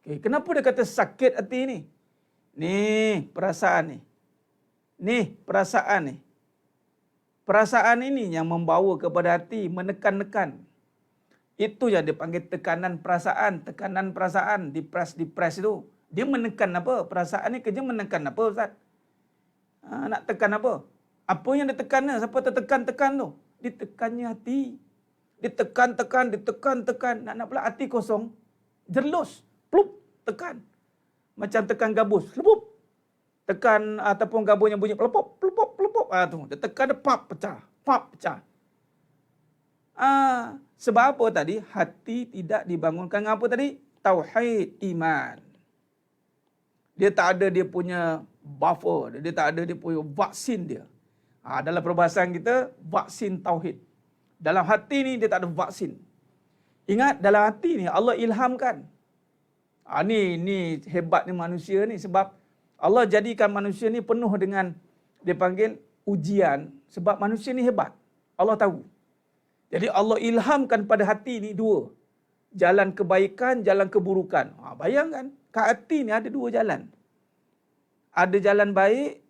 Okay. Kenapa dia kata sakit hati ni? Ni perasaan ni. Ni perasaan ni. Perasaan ini yang membawa kepada hati, menekan-nekan. Itu yang dia panggil tekanan perasaan. Tekanan perasaan, dipres itu. Dia menekan apa? Perasaan ni kerja menekan apa Ustaz? Nak tekan apa? Apa yang ditekan? Siapa tertekan-tekan tu? Ditekannya hati. Ditekan. Nak pula hati kosong. Jerlus. Plup. Tekan. Macam tekan gabus. Lepup. Tekan ataupun gabus yang bunyi pelopop. Tu. Dia tekan dia pap pecah. Sebab apa tadi? Hati tidak dibangunkan dengan apa tadi? Tauhid iman. Dia tak ada dia punya buffer, dia tak ada dia punya vaksin dia. Dalam perbahasan kita, vaksin tauhid. Dalam hati ni dia tak ada vaksin. Ingat, dalam hati ni Allah ilhamkan. Ni hebatnya manusia ni, sebab Allah jadikan manusia ni penuh dengan, dia panggil ujian, sebab manusia ni hebat. Allah tahu. Jadi Allah ilhamkan pada hati ni dua. Jalan kebaikan, jalan keburukan. Bayangkan, kat hati ni ada dua jalan. Ada jalan baik,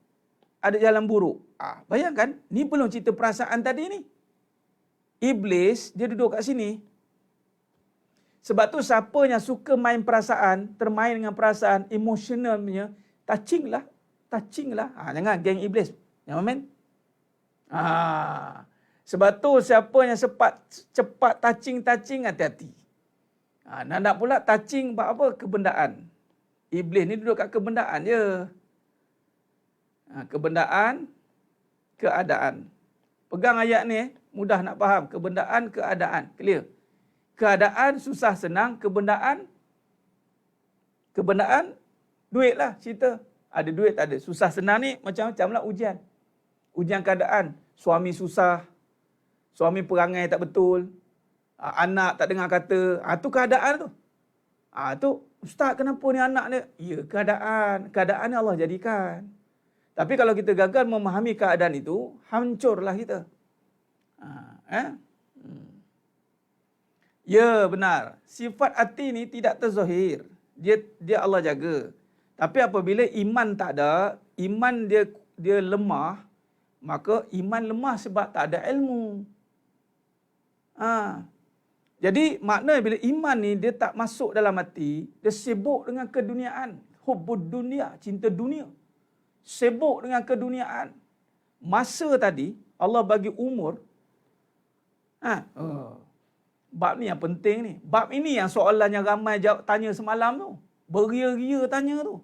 ada jalan buruk. Bayangkan, ni belum cerita perasaan tadi ni. Iblis, dia duduk kat sini. Sebab tu siapa yang suka main perasaan, termain dengan perasaan, emosionalnya, touching lah. Jangan geng iblis. Jangan main. Sebab tu siapa yang cepat touching, hati-hati. Nak pula touching buat apa? Kebendaan. Iblis ni duduk kat kebendaan je. Kebendaan, keadaan. Pegang ayat ni, mudah nak faham. Kebendaan, keadaan. Clear? Keadaan susah senang, kebendaan duit lah cerita. Ada duit tak ada. Susah senang ni macam-macam lah ujian. Ujian keadaan. Suami susah. Suami perangai tak betul. Anak tak dengar kata. Tu keadaan tu. Tu, ustaz kenapa ni anak ni? Ya, keadaan. Keadaan ni Allah jadikan. Tapi kalau kita gagal memahami keadaan itu, hancurlah kita. Ya, benar. Sifat hati ni tidak terzahir. Dia Allah jaga. Tapi apabila iman tak ada, iman dia lemah, maka iman lemah sebab tak ada ilmu. Jadi makna bila iman ni dia tak masuk dalam hati, dia sibuk dengan keduniaan, hubbud dunia, cinta dunia. Sibuk dengan keduniaan. Masa tadi Allah bagi umur. Bab ni yang penting ni. Bab ini yang soalan yang ramai tanya semalam tu. Beria-ria tanya tu.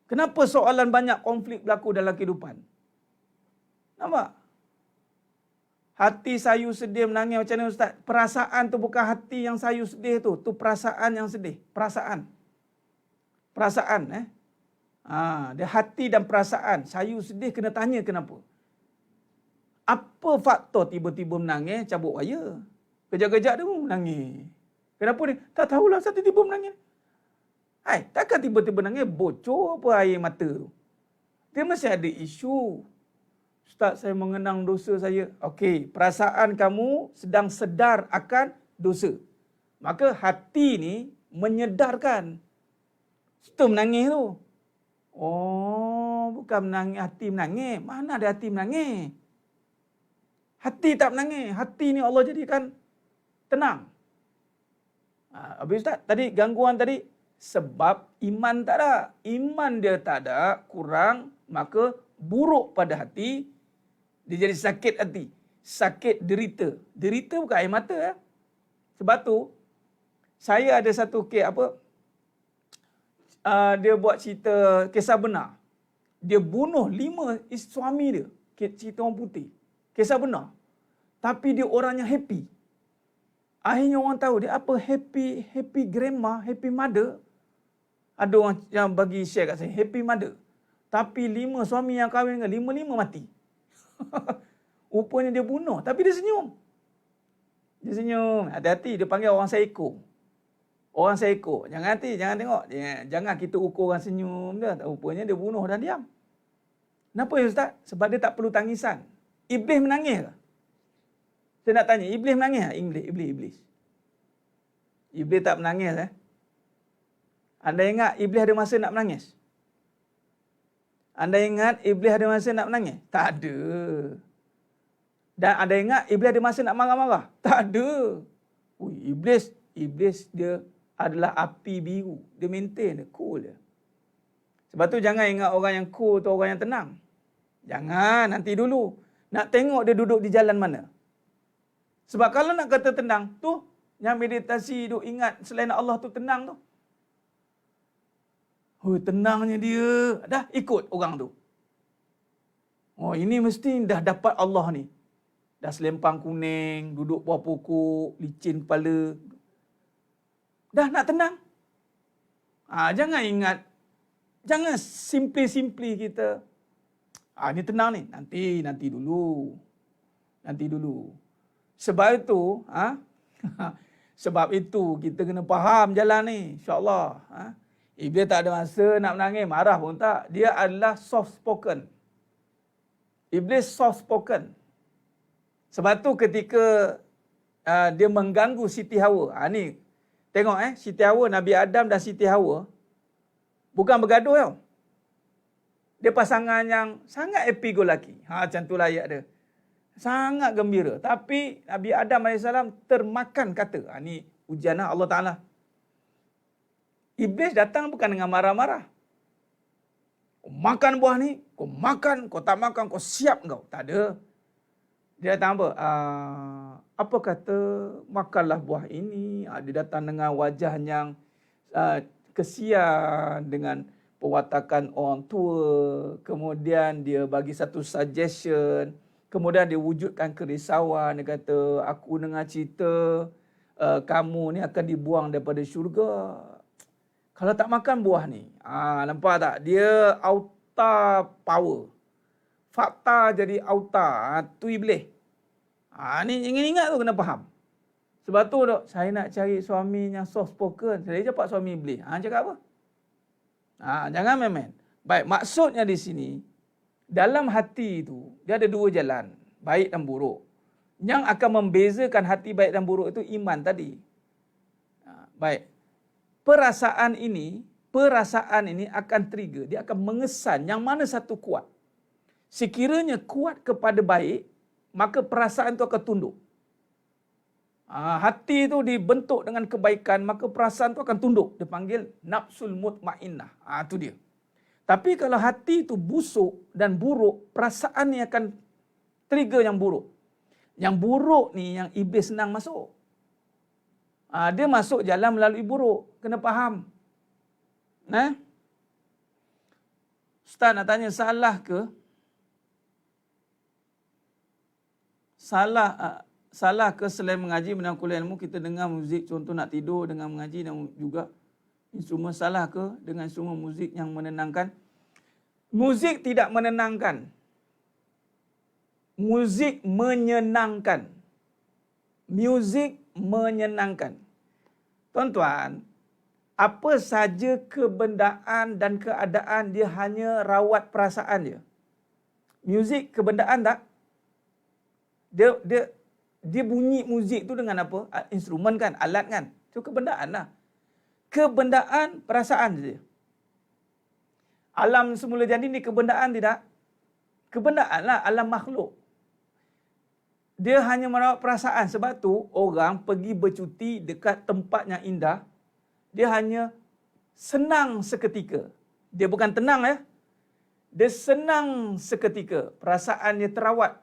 Kenapa soalan banyak konflik berlaku dalam kehidupan? Nampak? Hati sayu sedih menangis macam mana ustaz? Perasaan tu bukan hati yang sayu sedih tu. Tu perasaan yang sedih. Perasaan. Dia hati dan perasaan. Sayu sedih kena tanya kenapa. Apa faktor tiba-tiba menangis cabut wayar? Kejap-kejap dia pun menangis. Kenapa dia? Tak tahulah satu tiba menangis. Takkan tiba-tiba menangis bocor apa air mata tu. Dia mesti ada isu. Ustaz, saya mengenang dosa saya. Okey, perasaan kamu sedang sedar akan dosa. Maka hati ni menyedarkan. Itu menangis tu. Bukan menangis, hati menangis. Mana ada hati menangis? Hati tak menangis. Hati ni Allah jadikan tenang. Habis Ustaz, tadi gangguan tadi sebab iman tak ada. Iman dia tak ada, kurang, maka buruk pada hati, dia jadi sakit hati. Sakit derita. Derita bukan air mata. Sebab tu, saya ada satu kes dia buat cerita kisah benar. Dia bunuh 5 suami dia. Cerita orang putih. Kisah benar. Tapi dia orangnya happy. Akhirnya orang tahu dia apa happy grandma, happy mother. Ada orang yang bagi share kat saya, happy mother. Tapi 5 suami yang kahwin dengan 5 mati. Rupanya dia bunuh. Tapi dia senyum. Hati-hati. Dia panggil orang psycho. Orang psycho. Jangan hati. Jangan tengok. Jangan kita ukur orang senyum dia. Rupanya dia bunuh dan diam. Kenapa ya Ustaz? Sebab dia tak perlu tangisan. Iblis menangis ke? Saya nak tanya. Iblis menangis tak? Iblis. Iblis tak menangis. Anda ingat Iblis ada masa nak menangis? Anda ingat Iblis ada masa nak menangis? Tak ada. Dan anda ingat Iblis ada masa nak marah-marah? Tak ada. Iblis dia adalah api biru. Dia maintain, dia cool dia. Sebab tu jangan ingat orang yang cool tu orang yang tenang. Jangan, nanti dulu. Nak tengok dia duduk di jalan mana. Sebab kalau nak kata tenang, tu yang meditasi duk ingat selain Allah tu tenang tu. Tenangnya dia. Dah ikut orang tu. Ini mesti dah dapat Allah ni. dah selempang kuning, duduk bawah pokok, licin kepala. Dah nak tenang. Jangan ingat, jangan simply kita. Ni tenang ni, nanti dulu. Sebab itu, sebab itu kita kena faham jalan ni, insya-Allah. Iblis tak ada masa nak menangis, marah pun tak. Dia adalah soft spoken. Iblis soft spoken. Sebab tu ketika dia mengganggu Siti Hawa. Ni tengok Siti Hawa, Nabi Adam dan Siti Hawa bukan bergaduh tau. Dia pasangan yang sangat happy go lucky. Macam tu lah ayat dia. Sangat gembira. Tapi Nabi Adam AS termakan kata. Ni ujian Allah Ta'ala. Iblis datang bukan dengan marah-marah. Kau makan buah ni, kau makan, kau tak makan, kau siap kau. Tak ada. Dia datang apa? Apa kata makanlah buah ini. Dia datang dengan wajah yang kesian, dengan perwatakan orang tua. Kemudian dia bagi satu suggestion. Kemudian dia wujudkan kerisauan. Dia kata, aku dengar cerita kamu ni akan dibuang daripada syurga kalau tak makan buah ni. Nampak tak? Dia auta power. Fakta jadi auta. Tu iblis. Ni ingat tu kena faham. Sebab tu saya nak cari suami yang soft spoken. Saya dapat suami iblis. Cakap apa? Jangan main-main. Baik, maksudnya di sini, dalam hati itu, dia ada dua jalan. Baik dan buruk. Yang akan membezakan hati baik dan buruk itu iman tadi. Baik. Perasaan ini akan trigger. Dia akan mengesan yang mana satu kuat. Sekiranya kuat kepada baik, maka perasaan itu akan tunduk. Hati itu dibentuk dengan kebaikan, maka perasaan itu akan tunduk. Dia panggil nafsul mutmainnah. Itu dia. Tapi kalau hati itu busuk dan buruk, perasaan ni akan trigger yang buruk. Yang buruk ni yang iblis senang masuk. Dia masuk jalan melalui buruk. Kena faham. Ustaz nak tanya, salah ke? Salah ke selain mengaji menang kuliah ilmu, kita dengar muzik, contoh nak tidur dengan mengaji dan juga instrumen, salah ke dengan instrumen muzik yang menenangkan? Muzik tidak menenangkan. Muzik menyenangkan. Muzik menyenangkan. Tuan-tuan, apa saja kebendaan dan keadaan dia hanya rawat perasaan dia. Muzik kebendaan tak? Dia bunyi muzik tu dengan apa? Instrumen kan, alat kan. Itu kebendaan lah. Kebendaan perasaan dia. Alam semula jadi ni kebendaan tidak? Kebendaan lah, alam makhluk. Dia hanya merawat perasaan. Sebab tu orang pergi bercuti dekat tempat yang indah, dia hanya senang seketika. Dia bukan tenang ya. Dia senang seketika. Perasaan dia terawat.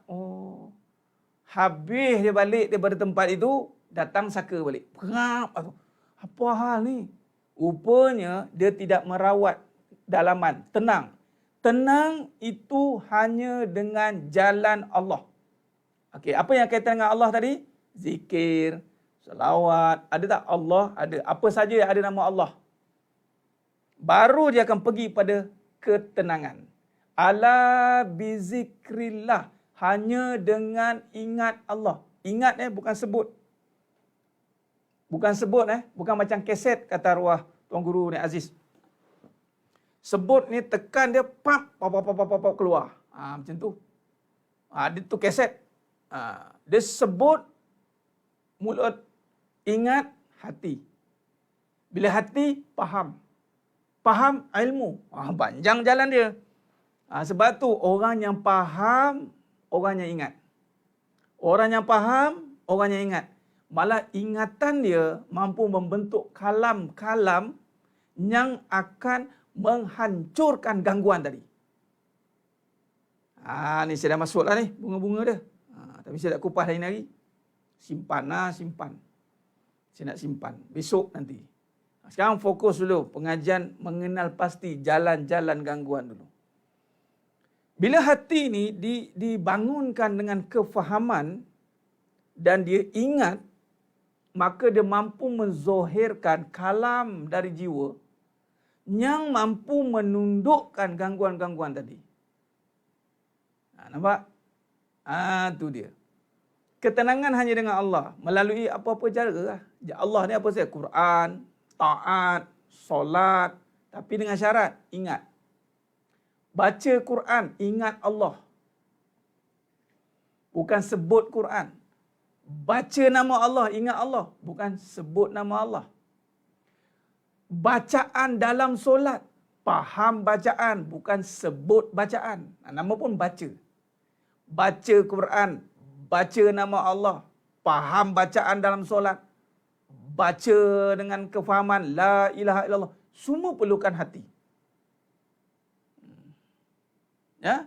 Habis dia balik daripada tempat itu, datang saka balik. Perap. Apa hal ni? Rupanya dia tidak merawat dalaman. Tenang. Tenang itu hanya dengan jalan Allah. Okey, apa yang kaitan dengan Allah tadi? Zikir, selawat. Ada tak Allah? Ada. Apa saja yang ada nama Allah. Baru dia akan pergi pada ketenangan. Ala bizikrillah. Hanya dengan ingat Allah. Ingat bukan sebut. Bukan sebut bukan macam keset kata arwah Tuan Guru ni Aziz. Sebut ni tekan dia pap keluar. Macam tu. Dia tu keset. Dia sebut mulut, ingat hati. Bila hati faham. Faham ilmu. Panjang jalan dia. Sebab tu orang yang faham, orang yang ingat. Orang yang faham, orang yang ingat. Malah ingatan dia mampu membentuk kalam-kalam yang akan menghancurkan gangguan tadi. Ni saya dah masuk lah ni, bunga-bunga dia. Tapi saya tak kupas lain hari. Simpan. Saya nak simpan. Besok nanti. Sekarang fokus dulu. Pengajian mengenal pasti jalan-jalan gangguan dulu. Bila hati ni dibangunkan dengan kefahaman, dan dia ingat, maka dia mampu menzohirkan kalam dari jiwa yang mampu menundukkan gangguan-gangguan tadi. Nampak? Tu dia. Ketenangan hanya dengan Allah melalui apa-apa cara lah. Allah ni apa saja? Quran, taat, solat, tapi dengan syarat, ingat. Baca Quran, ingat Allah. Bukan sebut Quran. Baca nama Allah, ingat Allah. Bukan sebut nama Allah. Bacaan dalam solat, faham bacaan, bukan sebut bacaan. Nama pun baca. Baca Quran, baca nama Allah, faham bacaan dalam solat, baca dengan kefahaman la ilaha illallah. Semua perlukan hati. Ya?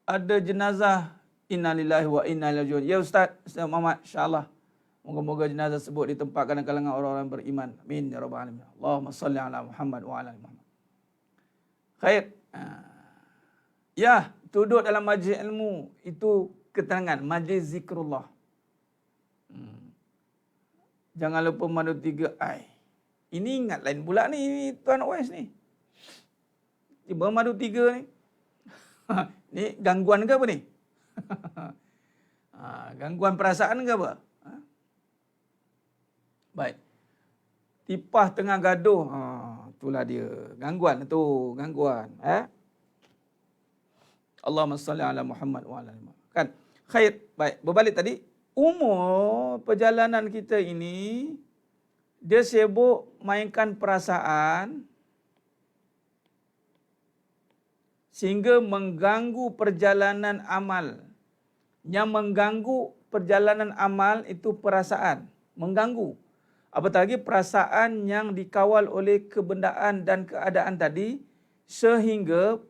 Ada jenazah, innalillahi wa inna ilaihi raji'un. Ya Ustaz, Ustaz Muhammad, insya-Allah. Moga-moga jenazah tersebut ditempatkan dalam kalangan orang-orang beriman. Amin ya rabbal alamin. Allahumma salli ala Muhammad wa ala ali Muhammad. Khair. Ya, duduk dalam majlis ilmu itu ketenangan, majlis zikrullah. Jangan lupa madu 3 Ini ingat lain pula ni Tuan Wais ni. Tiba madu 3 ni. Ni gangguan ke apa ni? Gangguan perasaan ke apa? Baik. Tipah tengah gaduh. Itulah dia. Gangguan tu. Gangguan. Allahumma salli ala Muhammad wa ala ali Muhammad. Kan? Khair. Baik. Berbalik tadi. Umur perjalanan kita ini, dia sibuk mainkan perasaan sehingga mengganggu perjalanan amal. Yang mengganggu perjalanan amal itu perasaan. Mengganggu. Apatah lagi perasaan yang dikawal oleh kebendaan dan keadaan tadi, sehingga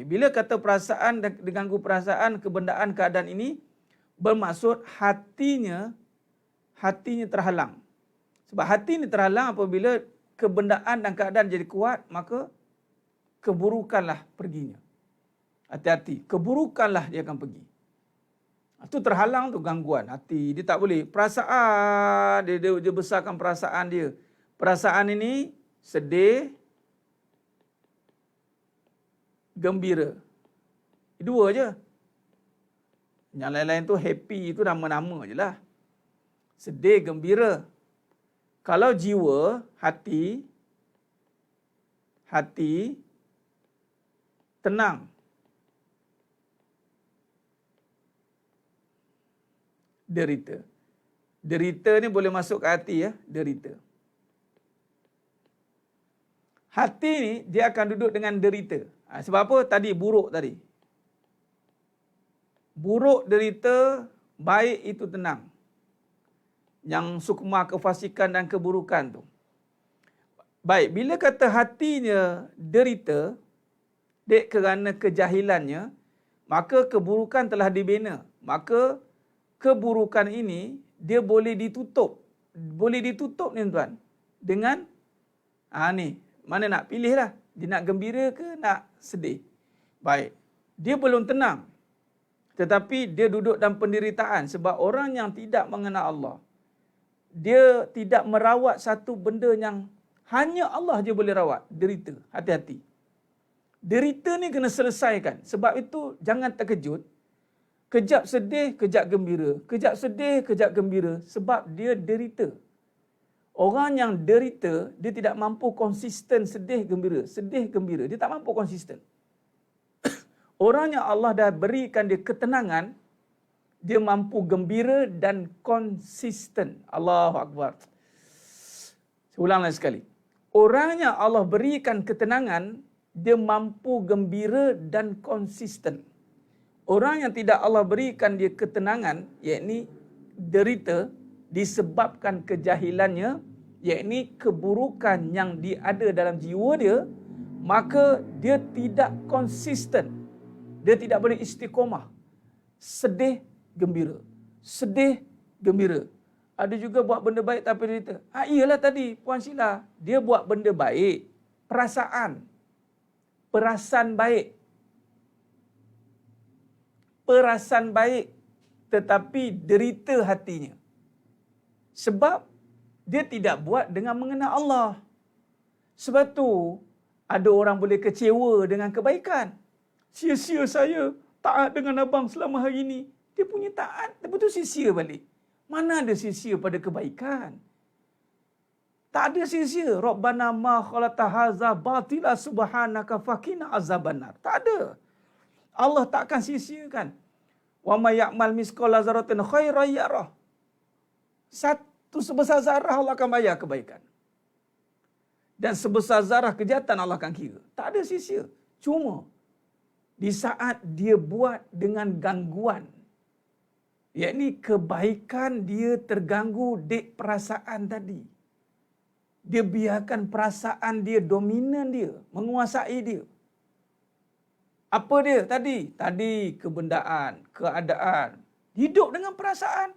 bila kata perasaan dan diganggu perasaan, kebendaan, keadaan ini, bermaksud hatinya terhalang. Sebab hati ini terhalang apabila kebendaan dan keadaan jadi kuat, maka keburukanlah perginya. Hati-hati, keburukanlah dia akan pergi. Itu terhalang tu gangguan hati. Dia tak boleh. Perasaan, dia besarkan perasaan dia. Perasaan ini sedih, gembira. Dua je. Yang lain-lain tu happy, itu nama-nama je lah. Sedih, gembira. Kalau jiwa, hati tenang. Derita. Derita ni boleh masuk ke hati ya, derita. Hati ni dia akan duduk dengan derita. Sebab apa? Tadi buruk tadi. Buruk derita, baik itu tenang. Yang sukma kefasikan dan keburukan tu. Baik, bila kata hatinya derita, dek kerana kejahilannya, maka keburukan telah dibina. Maka keburukan ini dia boleh ditutup. Boleh ditutup ni tuan. Dengan ni, mana nak pilih lah. Dia nak gembira ke nak sedih. Baik. Dia belum tenang. Tetapi dia duduk dalam penderitaan. Sebab orang yang tidak mengenal Allah, dia tidak merawat satu benda yang hanya Allah je boleh rawat. Derita. Hati-hati. Derita ni kena selesaikan. Sebab itu jangan terkejut. Kejap sedih, kejap gembira. Kejap sedih, kejap gembira. Sebab dia derita. Orang yang derita, dia tidak mampu konsisten sedih, gembira. Sedih, gembira. Dia tak mampu konsisten. Orang yang Allah dah berikan dia ketenangan, dia mampu gembira dan konsisten. Allahu Akbar. Saya ulang lagi sekali. Orang yang Allah berikan ketenangan, dia mampu gembira dan konsisten. Orang yang tidak Allah berikan dia ketenangan, yakni derita, disebabkan kejahilannya, yakni keburukan yang ada dalam jiwa dia, maka dia tidak konsisten. Dia tidak boleh istiqomah. Sedih, gembira. Sedih, gembira. Ada juga buat benda baik tapi derita. Iyalah tadi Puan Sheila, dia buat benda baik, perasaan baik. Perasaan baik tetapi derita hatinya. Sebab dia tidak buat dengan mengenal Allah. Sebab tu ada orang boleh kecewa dengan kebaikan. Sia-sia saya taat dengan abang selama hari ini. Dia punya taat, betul sia-sia balik. Mana ada sia-sia pada kebaikan? Tak ada sia-sia. Rabbana ma khalaqta hadza batila subhanaka faqina azabannar. Tak ada. Allah takkan sia-siakan. Wa may ya'mal misqala dzarratin khairan yarah. Satu sebesar zarah Allah akan bayar kebaikan. Dan sebesar zarah kejahatan Allah akan kira. Tak ada sia-sia. Cuma di saat dia buat dengan gangguan, yakni kebaikan dia terganggu di perasaan tadi. Dia biarkan perasaan dia dominan dia, menguasai dia. Apa dia tadi? Tadi kebendaan, keadaan. Hidup dengan perasaan.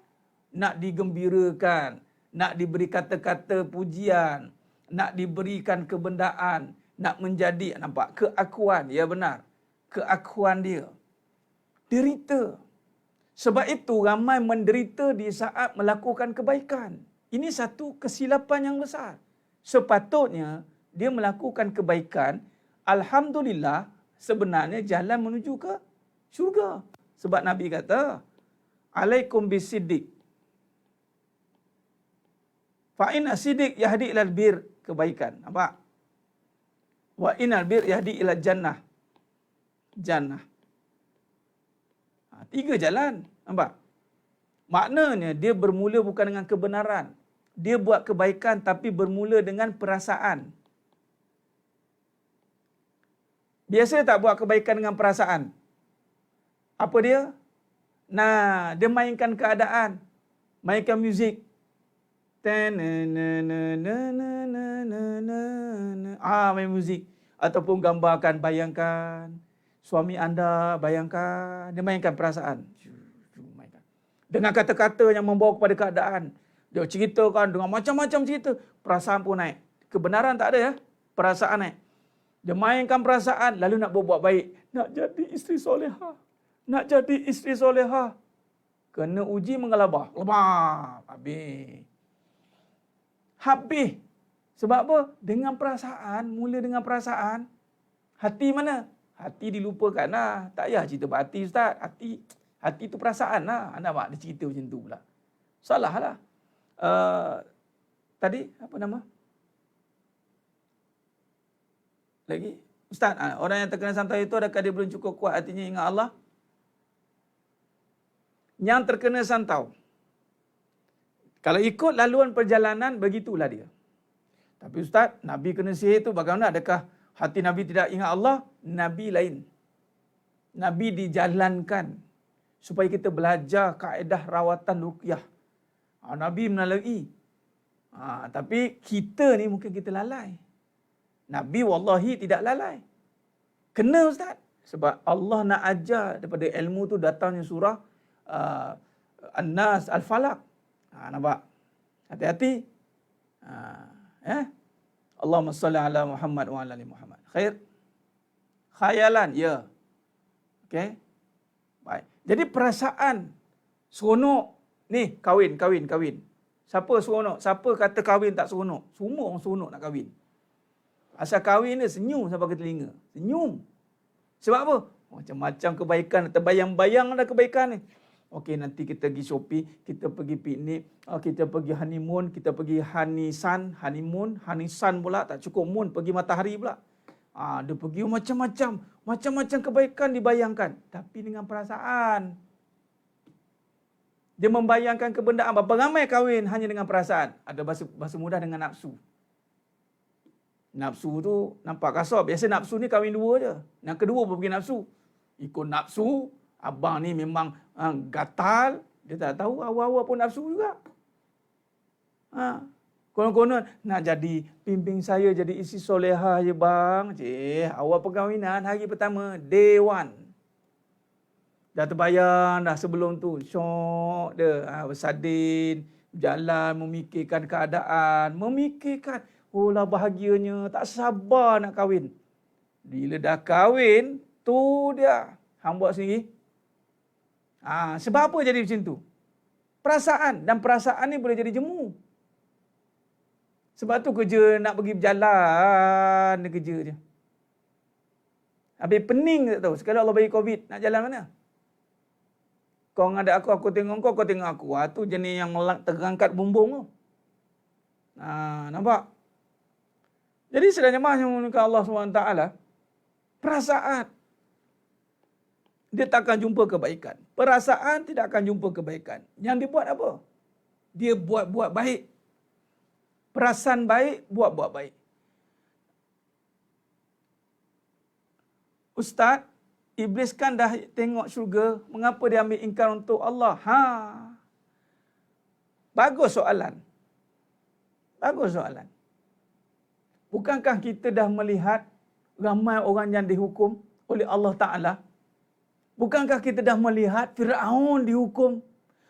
Nak digembirakan, nak diberi kata-kata pujian, nak diberikan kebendaan, nak menjadi, nampak? Keakuan, ya benar. Keakuan dia. Derita. Sebab itu ramai menderita di saat melakukan kebaikan. Ini satu kesilapan yang besar. Sepatutnya dia melakukan kebaikan, alhamdulillah, sebenarnya jalan menuju ke syurga. Sebab Nabi kata, alaikum bisiddiq. Fa inna siddiq yahdi ilal bir, kebaikan. Nampak? Wa innal bir yahdi ilal jannah. Jannah. Tiga jalan. Nampak? Maknanya dia bermula bukan dengan kebenaran. Dia buat kebaikan tapi bermula dengan perasaan. Biasa tak buat kebaikan dengan perasaan. Apa dia? Nah, dia mainkan keadaan. Mainkan muzik. Main muzik. Ataupun gambarkan, bayangkan. Suami anda, bayangkan. Dia mainkan perasaan. Dengan kata-kata yang membawa kepada keadaan. Dia ceritakan dengan macam-macam cerita. Perasaan pun naik. Kebenaran tak ada ya. Perasaan naik. Dia mainkan perasaan. Lalu nak berbuat baik. Nak jadi isteri solehah. Nak jadi isteri solehah. Kena uji mengelabah. Lebah. Habis. Habis. Sebab apa? Dengan perasaan. Mula dengan perasaan. Hati mana? Hati dilupakan lah. Tak payah cerita hati Ustaz. Hati tu perasaan lah. Anda mak dia cerita macam tu pula. Salah lah. Tadi apa nama? Lagi? Ustaz, orang yang terkena santai itu adakah dia belum cukup kuat hatinya ingat Allah? Yang terkena santau, kalau ikut laluan perjalanan, begitulah dia. Tapi Ustaz, Nabi kena sihir tu bagaimana? Adakah hati Nabi tidak ingat Allah? Nabi lain. Nabi dijalankan supaya kita belajar kaedah rawatan ruqyah. Nabi melalui. Tapi kita ni mungkin kita lalai. Nabi wallahi tidak lalai. Kena Ustaz. Sebab Allah nak ajar daripada ilmu tu datangnya surah An-Nas, Al-Falaq. Nampak? Hati-hati. Allahumma salli ala Muhammad wa ala ali Muhammad. Khair. Khayalan, ya. Okey. Baik. Jadi perasaan seronok ni kahwin. Siapa seronok? Siapa kata kahwin tak seronok? Semua orang seronok nak kahwin. Asal kahwin ni senyum sampai ke telinga. Senyum. Sebab apa? Macam-macam kebaikan. Terbayang-bayang ada kebaikan ni. Okey, nanti kita pergi shopping, kita pergi piknik, kita pergi honeymoon, kita pergi honeysun pula, tak cukup moon, pergi matahari pula. Dia pergi macam-macam kebaikan dibayangkan. Tapi dengan perasaan. Dia membayangkan kebendaan. Berapa ramai kahwin hanya dengan perasaan. Ada bahasa mudah dengan nafsu. Nafsu tu nampak kasar. Biasa nafsu ni kahwin dua je. Yang kedua pun pergi nafsu. Ikut nafsu. Abang ni memang gatal. Dia tak tahu awal-awal pun nafsu juga. Konon-konon nak jadi pimpin saya jadi isteri solehah je bang. Awal perkahwinan hari pertama. Day one. Dah terbayang dah sebelum tu. Syok dia. Bersadin. Berjalan. Memikirkan keadaan. Memikirkan. Oh lah bahagianya. Tak sabar nak kahwin. Bila dah kahwin. Tu dia. Hang buat sendiri. Sebab apa jadi macam tu? Perasaan. Dan perasaan ni boleh jadi jemu. Sebab tu kerja nak pergi berjalan, dia kerja je. Habis pening tak tahu. Sekali Allah bagi COVID, nak jalan mana? Kau ada aku tengok kau, kau tengok aku. Tu jenis yang terangkat bumbung tu. Nampak? Jadi sedang jemaah yang menggunakan Allah SWT, perasaan. Dia tak akan jumpa kebaikan. Perasaan tidak akan jumpa kebaikan. Yang dia buat apa? Dia buat baik. Perasaan baik, buat baik. Ustaz, Iblis kan dah tengok syurga, mengapa dia ambil ingkar untuk Allah? Bagus soalan. Bagus soalan. Bukankah kita dah melihat ramai orang yang dihukum oleh Allah Ta'ala? Bukankah kita dah melihat Fir'aun dihukum?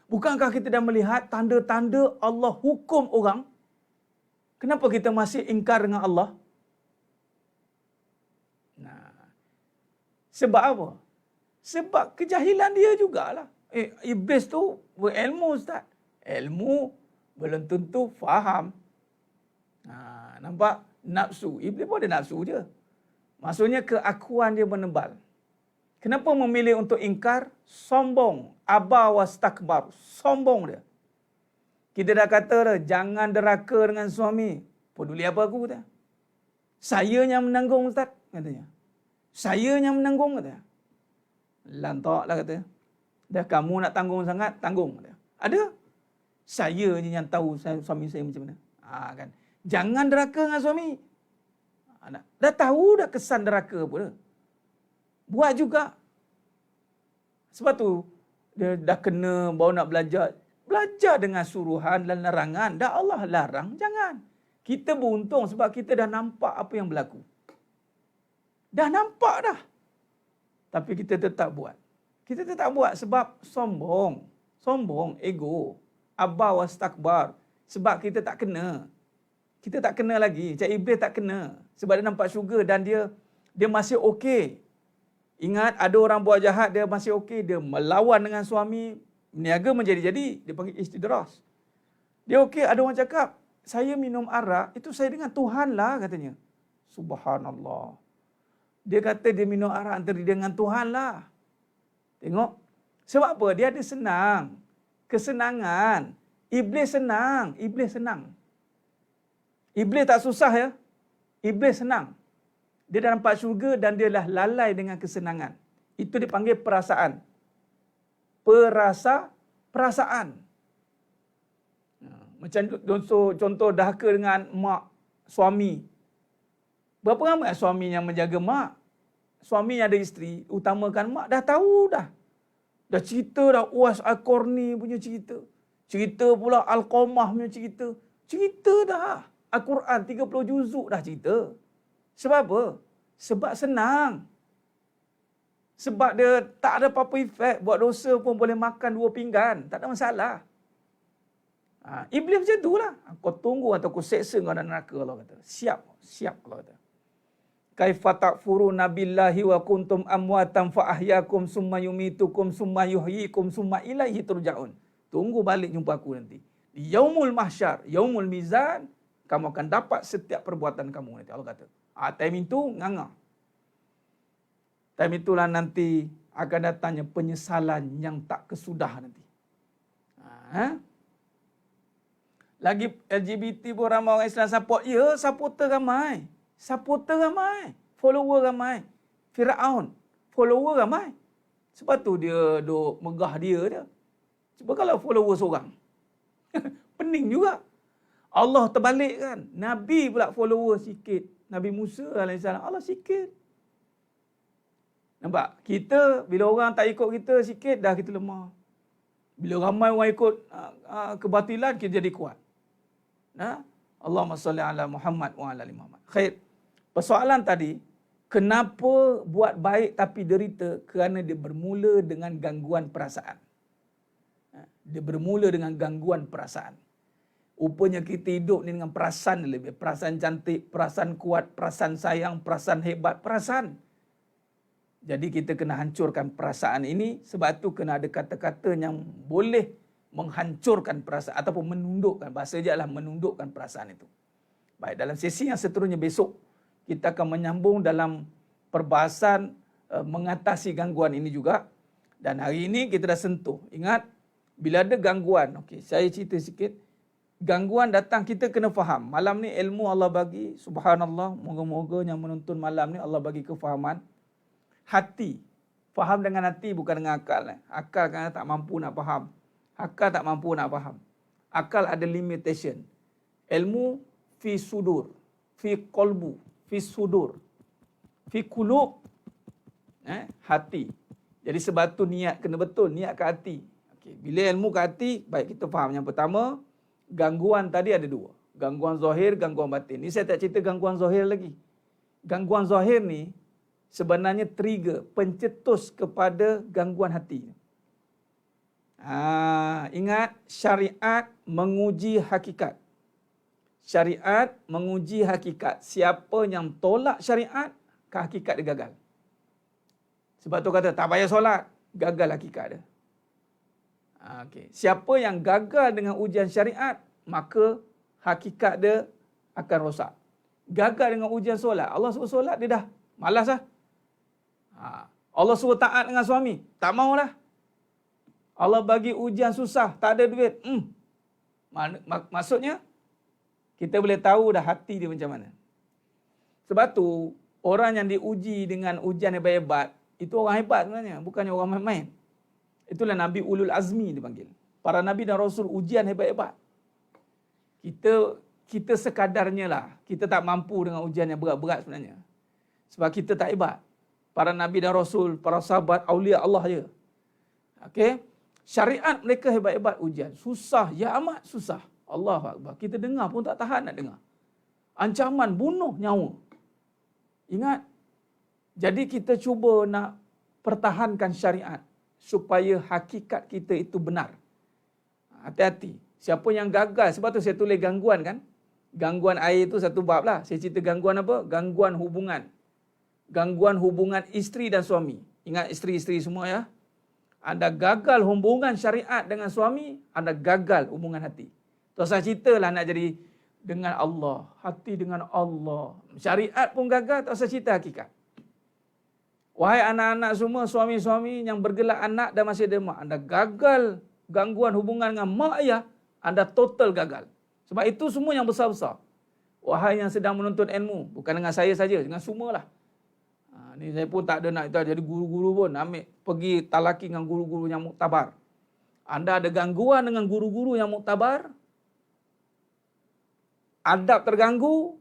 Bukankah kita dah melihat tanda-tanda Allah hukum orang? Kenapa kita masih ingkar dengan Allah? Sebab apa? Sebab kejahilan dia jugalah. Iblis tu berilmu, Ustaz. Ilmu belum tentu faham. Nampak? Nafsu. Iblis pun ada nafsu je. Maksudnya keakuan dia menebal. Kenapa memilih untuk ingkar? Sombong. Aba wastakbar. Sombong dia. Kita dah kata dah, jangan deraka dengan suami. Peduli apa aku kata? Saya yang menanggung, Ustaz, katanya. Saya yang menanggung, katanya. Lantak lah kata. Dah kamu nak tanggung sangat, tanggung. Kata. Ada? Saya je yang tahu suami saya macam mana. Kan. Jangan deraka dengan suami. Dah tahu dah kesan deraka apa dah. Buat juga. Sebab tu, dia dah kena baru nak belajar. Belajar dengan suruhan dan larangan. Dah Allah larang, jangan. Kita beruntung sebab kita dah nampak apa yang berlaku. Dah nampak dah. Tapi kita tetap buat. Kita tetap buat sebab sombong. Sombong, ego. Aba wastakbar. Sebab kita tak kena. Kita tak kena lagi. Macam Iblis tak kena. Sebab dia nampak syurga dan dia masih okey. Ingat, ada orang buat jahat, dia masih okey. Dia melawan dengan suami. Niaga menjadi-jadi. Dia panggil istidras. Dia okey, ada orang cakap, saya minum arak, itu saya dengan Tuhan lah katanya. Subhanallah. Dia kata dia minum arak antara dia dengan Tuhan lah. Tengok. Sebab apa? Dia ada senang. Kesenangan. Iblis senang. Iblis senang. Iblis tak susah ya. Iblis senang. Dia dah nampak syurga dan dia dah lalai dengan kesenangan. Itu dipanggil perasaan. Perasaan. Macam contoh dahaka dengan mak suami. Berapa ramai suami yang menjaga mak? Suami yang ada isteri, utamakan mak, dah tahu dah. Dah cerita dah Uwais Al-Qarni punya cerita. Cerita pula Al-Qamah punya cerita. Cerita dah. Al-Quran 30 juzuk dah cerita. Sebab apa? Sebab senang. Sebab dia tak ada apa-apa efek. Buat dosa pun boleh makan 2 pinggan. Tak ada masalah. Iblis macam tu lah. Kau tunggu atau kau seksa kau dalam neraka, Allah kata. Siap. Siap, Allah kata. Kaifa takfuruna billahi wa kuntum amwatan fa ahyakum summa yumitukum summa yuhyikum summa ilaihi turja'un. Tunggu balik jumpa aku nanti. Di yaumul mahsyar, yaumul mizan, kamu akan dapat setiap perbuatan kamu nanti, Allah kata. Time itu nganga. Time itulah nanti akan datangnya penyesalan yang tak kesudah nanti. Lagi LGBT pun ramai orang Islam support. Ya, supporter ramai. Supporter ramai. Follower ramai. Fir'aun. Follower ramai. Sebab tu dia duk megah dia. Cuba kalau follower seorang. Pening juga. Allah terbalik kan. Nabi pula follower sikit. Nabi Musa AS. Allah sikit. Nampak? Kita, bila orang tak ikut kita sikit, dah kita lemah. Bila ramai orang ikut kebatilan, kita jadi kuat. Allahumma salli ala Muhammad wa ala ali Muhammad. Khair. Persoalan tadi, kenapa buat baik tapi derita? Kerana dia bermula dengan gangguan perasaan. Dia bermula dengan gangguan perasaan. Rupanya kita hidup ni dengan perasaan lebih. Perasaan cantik, perasaan kuat, perasaan sayang, perasaan hebat, perasaan. Jadi kita kena hancurkan perasaan ini, sebab tu kena ada kata-kata yang boleh menghancurkan perasaan ataupun menundukkan. Bahasa je lah menundukkan perasaan itu. Baik, dalam sesi yang seterusnya besok, kita akan menyambung dalam perbahasan mengatasi gangguan ini juga. Dan hari ini kita dah sentuh. Ingat, bila ada gangguan, okey, saya cerita sikit. Gangguan datang, kita kena faham. Malam ni ilmu Allah bagi, subhanallah, moga-moga yang menonton malam ni Allah bagi kefahaman. Hati. Faham dengan hati bukan dengan akal. Akal kan tak mampu nak faham. Akal tak mampu nak faham. Akal ada limitation. Ilmu fi sudur, fi qalbu, fi sudur, fi qulub. Hati. Jadi sebab tu niat kena betul, niat ke hati. Okay. Bila ilmu ke hati, baik kita faham. Yang pertama, gangguan tadi ada dua. Gangguan zahir, gangguan batin. Ni saya tak cerita gangguan zahir lagi. Gangguan zahir ni sebenarnya trigger, pencetus kepada gangguan hati. Ingat, syariat menguji hakikat. Syariat menguji hakikat. Siapa yang tolak syariat, hakikat dia gagal. Sebab tu kata, tak payah solat, gagal hakikat dia. Okay. Siapa yang gagal dengan ujian syariat, maka hakikat dia akan rosak. Gagal dengan ujian solat, Allah suruh solat, dia dah malas lah. Allah suruh taat dengan suami, tak maulah. Allah bagi ujian susah, tak ada duit. Maksudnya, kita boleh tahu dah hati dia macam mana. Sebab tu, orang yang diuji dengan ujian hebat-hebat, itu orang hebat sebenarnya, bukannya orang main-main. Itulah Nabi Ulul Azmi dipanggil. Para Nabi dan Rasul ujian hebat-hebat. Kita sekadarnya lah, kita tak mampu dengan ujian yang berat-berat sebenarnya. Sebab kita tak hebat. Para Nabi dan Rasul, para sahabat, awliya Allah je. Okay? Syariat mereka hebat-hebat ujian. Susah, ya amat susah. Allahu Akbar. Kita dengar pun tak tahan nak dengar. Ancaman bunuh nyawa. Ingat, jadi kita cuba nak pertahankan syariat supaya hakikat kita itu benar. Hati-hati. Siapa yang gagal, sebab tu saya tulis gangguan kan. Gangguan air itu satu bab lah. Saya cerita gangguan apa? Gangguan hubungan. Gangguan hubungan isteri dan suami. Ingat isteri-isteri semua ya. Anda gagal hubungan syariat dengan suami, anda gagal hubungan hati. Tak usah ceritalah nak jadi dengan Allah, hati dengan Allah. Syariat pun gagal, tak usah cerita hakikat. Wahai anak-anak semua, suami-suami yang bergelak anak dan masih ada mak, anda gagal gangguan hubungan dengan mak ayah, anda total gagal. Sebab itu semua yang besar-besar. Wahai yang sedang menuntut ilmu, bukan dengan saya saja, dengan semualah. Ni saya pun tak ada nak jadi guru-guru pun, ambil pergi talaki dengan guru-guru yang muktabar. Anda ada gangguan dengan guru-guru yang muktabar, adab terganggu,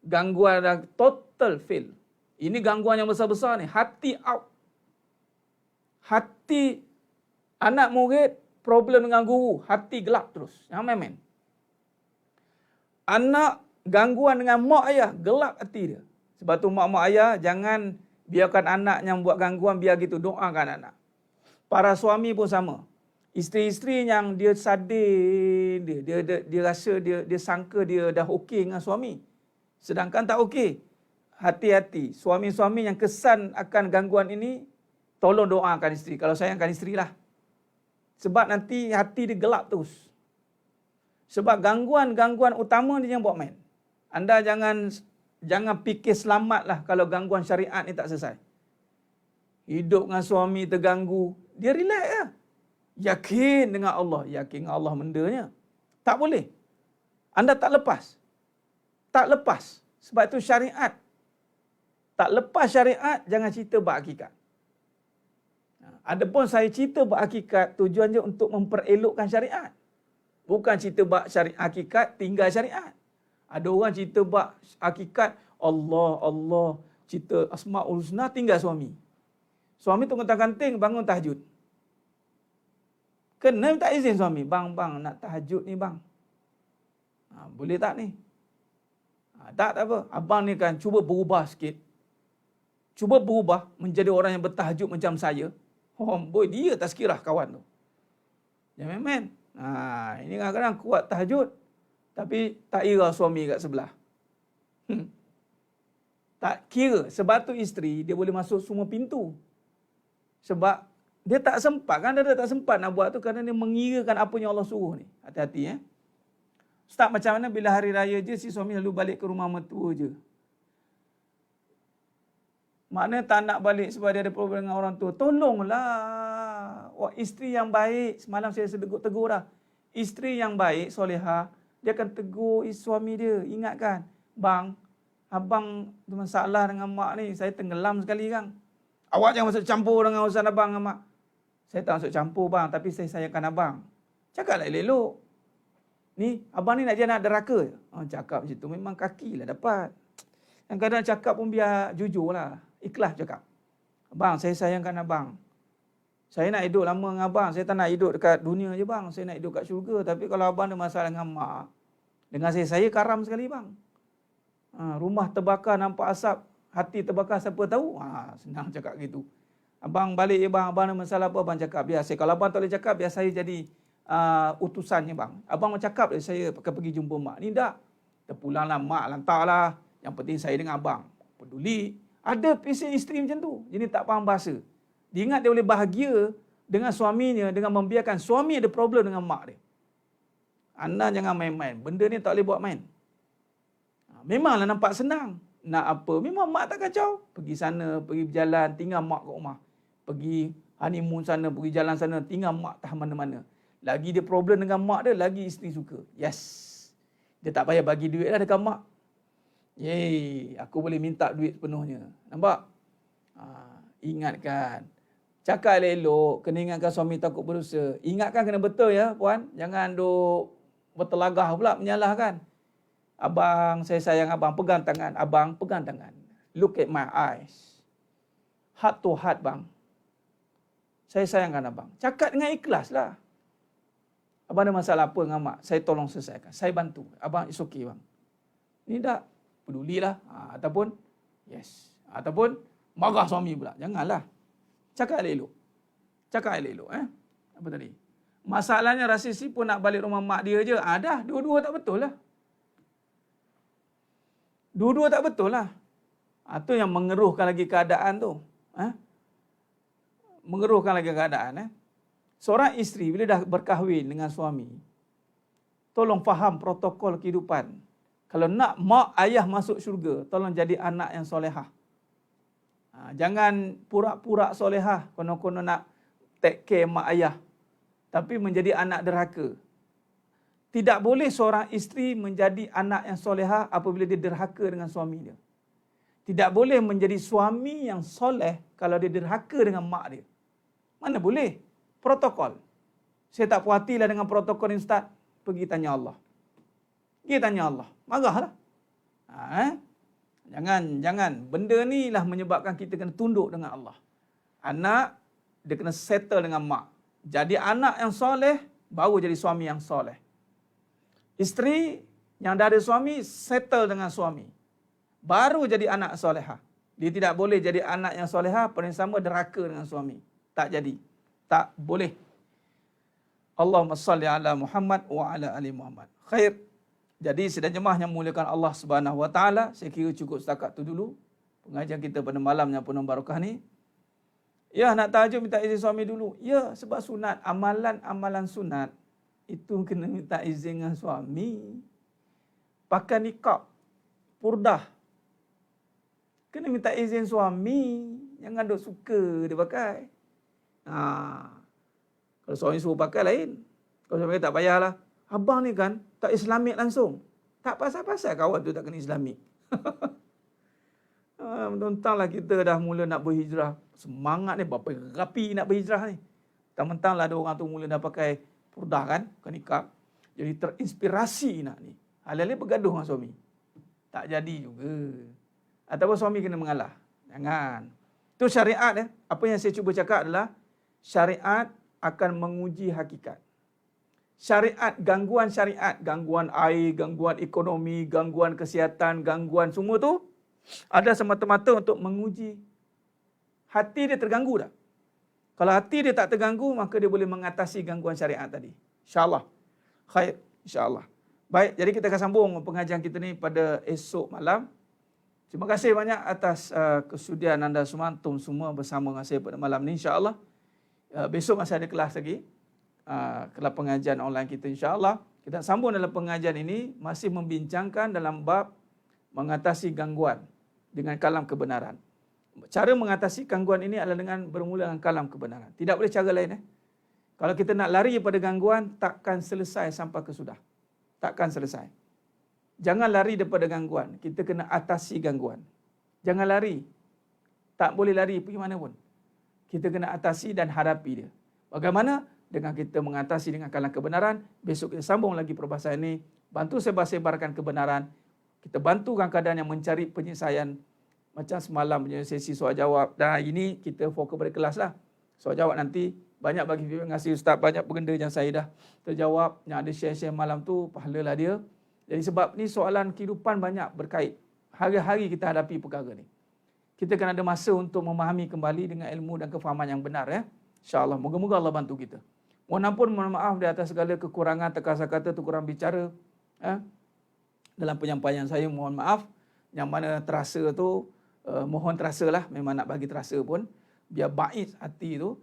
gangguan dah total fail. Ini gangguan yang besar-besar ni, hati out. Hati anak murid problem dengan guru, hati gelap terus. Jangan main-main. Anak gangguan dengan mak ayah, gelap hati dia. Sebab tu mak-mak ayah jangan biarkan anak yang buat gangguan, biar gitu, doakan anak. Para suami pun sama. Isteri-isteri yang dia sadin, dia rasa dia sangka dia dah okey dengan suami. Sedangkan tak okey. Hati-hati. Suami-suami yang kesan akan gangguan ini, tolong doakan isteri. Kalau sayangkan isteri lah. Sebab nanti hati dia gelap terus. Sebab gangguan-gangguan utama dia yang buat main. Anda jangan fikir selamatlah kalau gangguan syariat ni tak selesai. Hidup dengan suami terganggu, dia relax lah. Yakin dengan Allah. Yakin dengan Allah mendanya. Tak boleh. Anda tak lepas. Tak lepas. Sebab itu syariat. Tak lepas syariat, jangan cerita bab hakikat. Adapun saya cerita bab hakikat, tujuannya untuk memperelokkan syariat. Bukan cerita bab hakikat, tinggal syariat. Ada orang cerita bab hakikat, Allah, cerita Asma'ul Husna, tinggal suami. Suami tu kenting-kenting, bangun tahajud. Kena minta izin suami. Bang, nak tahajud ni bang. Boleh tak ni? Tak apa. Abang ni kan cuba berubah sikit. Cuba berubah menjadi orang yang bertahajud macam saya. Boy, dia tazkirah kawan tu. Jangan main-main. Ini kadang-kadang kuat tahajud, tapi tak ira suami kat sebelah. Tak kira. Sebab tu isteri, dia boleh masuk semua pintu. Sebab dia tak sempat. Kan dia tak sempat nak buat tu kerana dia mengirakan apa yang Allah suruh ni. Hati-hati Ustaz, macam mana bila hari raya je si suami lalu balik ke rumah mertua je? Maknanya tak nak balik sebab dia ada problem dengan orang tua. Tolonglah. Isteri yang baik, semalam saya tegur dah. Isteri yang baik, solehah, dia akan tegur suami dia. Ingatkan, bang, abang ada masalah dengan mak ni. Saya tenggelam sekali kan. Awak jangan masuk campur dengan urusan abang dengan mak. Saya tak masuk campur bang, tapi saya sayangkan abang. Cakaplah elok-elok. Ni, abang ni nak jadi anak deraka. Cakap macam tu, memang kakilah dapat. Yang kadang cakap pun biar jujur lah. Ikhlas cakap. Abang, saya sayangkan abang. Saya nak hidup lama dengan abang. Saya tak nak hidup dekat dunia je bang. Saya nak hidup kat syurga. Tapi kalau abang ada masalah dengan mak, dengan saya karam sekali bang. Rumah terbakar nampak asap, hati terbakar siapa tahu? Senang cakap gitu. Abang balik je bang, abang ada masalah apa? Abang cakap, biar saya. Kalau abang tak boleh cakap, biar saya jadi utusannya bang. Abang mau cakap, saya akan pergi jumpa mak. Ni tak. Terpulanglah mak, lantaklah. Yang penting saya dengan abang. Peduli. Ada isteri macam tu. Jadi tak faham bahasa. Dia ingat dia boleh bahagia dengan suaminya dengan membiarkan suami ada problem dengan mak dia. Anda jangan main-main. Benda ni tak boleh buat main. Memanglah nampak senang. Nak apa? Memang mak tak kacau. Pergi sana, pergi berjalan, tinggal mak kat rumah. Pergi honeymoon sana, pergi jalan sana, tinggal mak tak mana-mana. Lagi dia problem dengan mak dia, lagi isteri suka. Yes. Dia tak payah bagi duit lah dekat mak. Yeay, aku boleh minta duit sepenuhnya. Nampak? Ingatkan. Cakap elok, kena ingatkan suami takut berdosa. Ingatkan kena betul ya, puan. Jangan duk bertelagah pula menyalahkan. Abang, saya sayang abang. Pegang tangan. Abang, pegang tangan. Look at my eyes. Heart to heart, bang. Saya sayangkan abang. Cakap dengan ikhlas lah. Abang ada masalah apa dengan mak? Saya tolong selesaikan. Saya bantu. Abang, it's okay, bang. Ni tak. Pedulilah. Ataupun, yes. Ataupun, marah suami pula. Janganlah. Cakap elok. Cakap elok. Apa tadi? Masalahnya rasa si pun nak balik rumah mak dia je. Dah. Dua-dua tak betul lah. Dua-dua tak betul lah. Itu yang mengeruhkan lagi keadaan tu. Mengeruhkan lagi keadaan. Seorang isteri bila dah berkahwin dengan suami, tolong faham protokol kehidupan. Kalau nak mak ayah masuk syurga, tolong jadi anak yang solehah. Jangan pura-pura solehah, konon-konon nak take care mak ayah. Tapi menjadi anak derhaka. Tidak boleh seorang isteri menjadi anak yang solehah apabila dia derhaka dengan suami dia. Tidak boleh menjadi suami yang soleh kalau dia derhaka dengan mak dia. Mana boleh? Protokol. Saya tak puas hatilah dengan protokol ni Ustaz. Pergi tanya Allah. Pergi tanya Allah. Marahlah. Jangan. Benda ni lah menyebabkan kita kena tunduk dengan Allah. Anak, dia kena settle dengan mak. Jadi anak yang soleh, baru jadi suami yang soleh. Isteri yang dah ada suami, settle dengan suami. Baru jadi anak solehah. Dia tidak boleh jadi anak yang solehah, pada yang sama derhaka dengan suami. Tak jadi. Tak boleh. Allahumma salli ala Muhammad wa ala ali Muhammad. Khair. Jadi sidang jemaah yang muliakan Allah Subhanahu wa taala, saya kira cukup setakat tu dulu pengajian kita pada malam yang penuh barakah ni. Ya, nak tahajud minta izin suami dulu. Ya, sebab sunat, amalan sunat itu kena minta izin dengan suami. Pakai nikab, purdah, kena minta izin suami. Jangan duk suka dia pakai. Kalau suami suruh pakai lain. Kalau suami tak payahlah. Abang ni kan tak Islamik langsung. Tak pasal-pasal kawan tu tak kena Islamik. Mentang-mentanglah kita dah mula nak berhijrah. Semangat ni berapa rapi nak berhijrah ni. Mentang-mentanglah ada orang tu mula dah pakai purdah kan, nikab. Jadi terinspirasi nak ni. Hal-hal bergaduh dengan suami. Tak jadi juga. Ataupun suami kena mengalah. Jangan. Itu syariat. Apa yang saya cuba cakap adalah syariat akan menguji hakikat. Syariat, gangguan air, gangguan ekonomi, gangguan kesihatan, gangguan semua tu ada semata-mata untuk menguji hati dia terganggu tak. Kalau hati dia tak terganggu, maka dia boleh mengatasi gangguan syariat tadi. InsyaAllah. Khair. InsyaAllah. Baik, jadi kita akan sambung pengajian kita ni pada esok malam. Terima kasih banyak atas kesudian anda semua, antum semua bersama dengan saya pada malam ni, insya-Allah. Besok masih ada kelas lagi, kelas pengajian online kita, insya-Allah. Kita sambung dalam pengajian ini masih membincangkan dalam bab mengatasi gangguan dengan kalam kebenaran. Cara mengatasi gangguan ini adalah dengan bermula dengan kalam kebenaran. Tidak boleh cara lain. Kalau kita nak lari daripada gangguan, takkan selesai sampai ke sudah. Takkan selesai. Jangan lari daripada gangguan. Kita kena atasi gangguan. Jangan lari. Tak boleh lari pergi mana pun. Kita kena atasi dan hadapi dia. Bagaimana? Dengan kita mengatasi dengan kalam kebenaran. Besok kita sambung lagi perbahasan ini. Bantu sebar-sebarkan kebenaran. Kita bantukan keadaan yang mencari penyelesaian. Macam semalam punya sesi soal jawab. Dan hari ini kita fokus pada kelas lah. Soal jawab nanti banyak bagi terima kasih Ustaz. Banyak benda yang saya dah terjawab. Yang ada share-share malam tu, pahalalah dia. Jadi sebab ni soalan kehidupan banyak berkait. Hari-hari kita hadapi perkara ni. Kita kena ada masa untuk memahami kembali dengan ilmu dan kefahaman yang benar. InsyaAllah. Moga-moga Allah bantu kita. Mohon ampun, mohon maaf di atas segala kekurangan, terkasar kata, kurang bicara. Dalam penyampaian saya, mohon maaf. Yang mana terasa tu, mohon terasalah. Memang nak bagi terasa pun. Biar baik hati tu.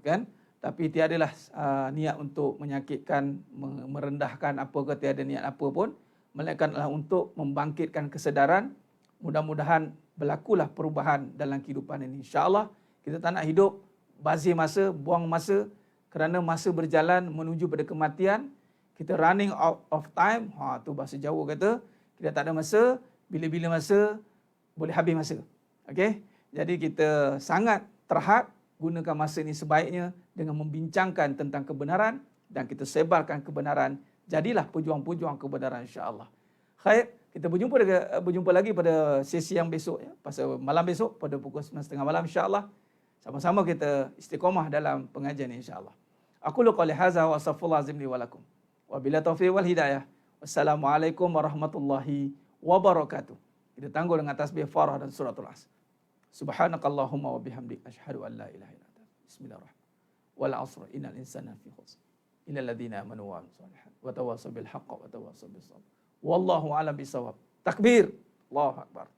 Kan? Tapi tiadalah niat untuk menyakitkan, merendahkan apa ke, tiada niat apa pun. Melainkan adalah untuk membangkitkan kesedaran. Mudah-mudahan berlakulah perubahan dalam kehidupan ini. InsyaAllah kita tak nak hidup bazir masa, buang masa. Kerana masa berjalan menuju pada kematian. Kita running out of time. Tu bahasa Jawa kata. Kita tak ada masa. Bila-bila masa, boleh habis masa. Okay? Jadi kita sangat terhad. Gunakan masa ini sebaiknya dengan membincangkan tentang kebenaran dan kita sebarkan kebenaran. Jadilah pejuang-pejuang kebenaran, insya-Allah. Khair, kita berjumpa lagi pada sesi yang besok, pasal malam besok pada pukul 9.30 malam, insya-Allah. Sama-sama kita istiqamah dalam pengajian ini, insya-Allah. Aku qouli hadza wa astaghfirullah azim li wa lakum. Wa bila taufiq wal hidayah. Wassalamualaikum warahmatullahi wabarakatuh. Kita tangguh dengan tasbih Farah dan suratul Asr. Subhanakallahumma wa bihamdik asyhadu an la ilaha illa anta. Bismillahirrahmanirrahim. Wal 'asr innal insana fi khusr. Illal ladzina amanu wa amilus solihat wa tawassaw bil haqqi wa tawassaw bis sabr. Wallahu a'lam bisawab. Takbir. Allahu akbar.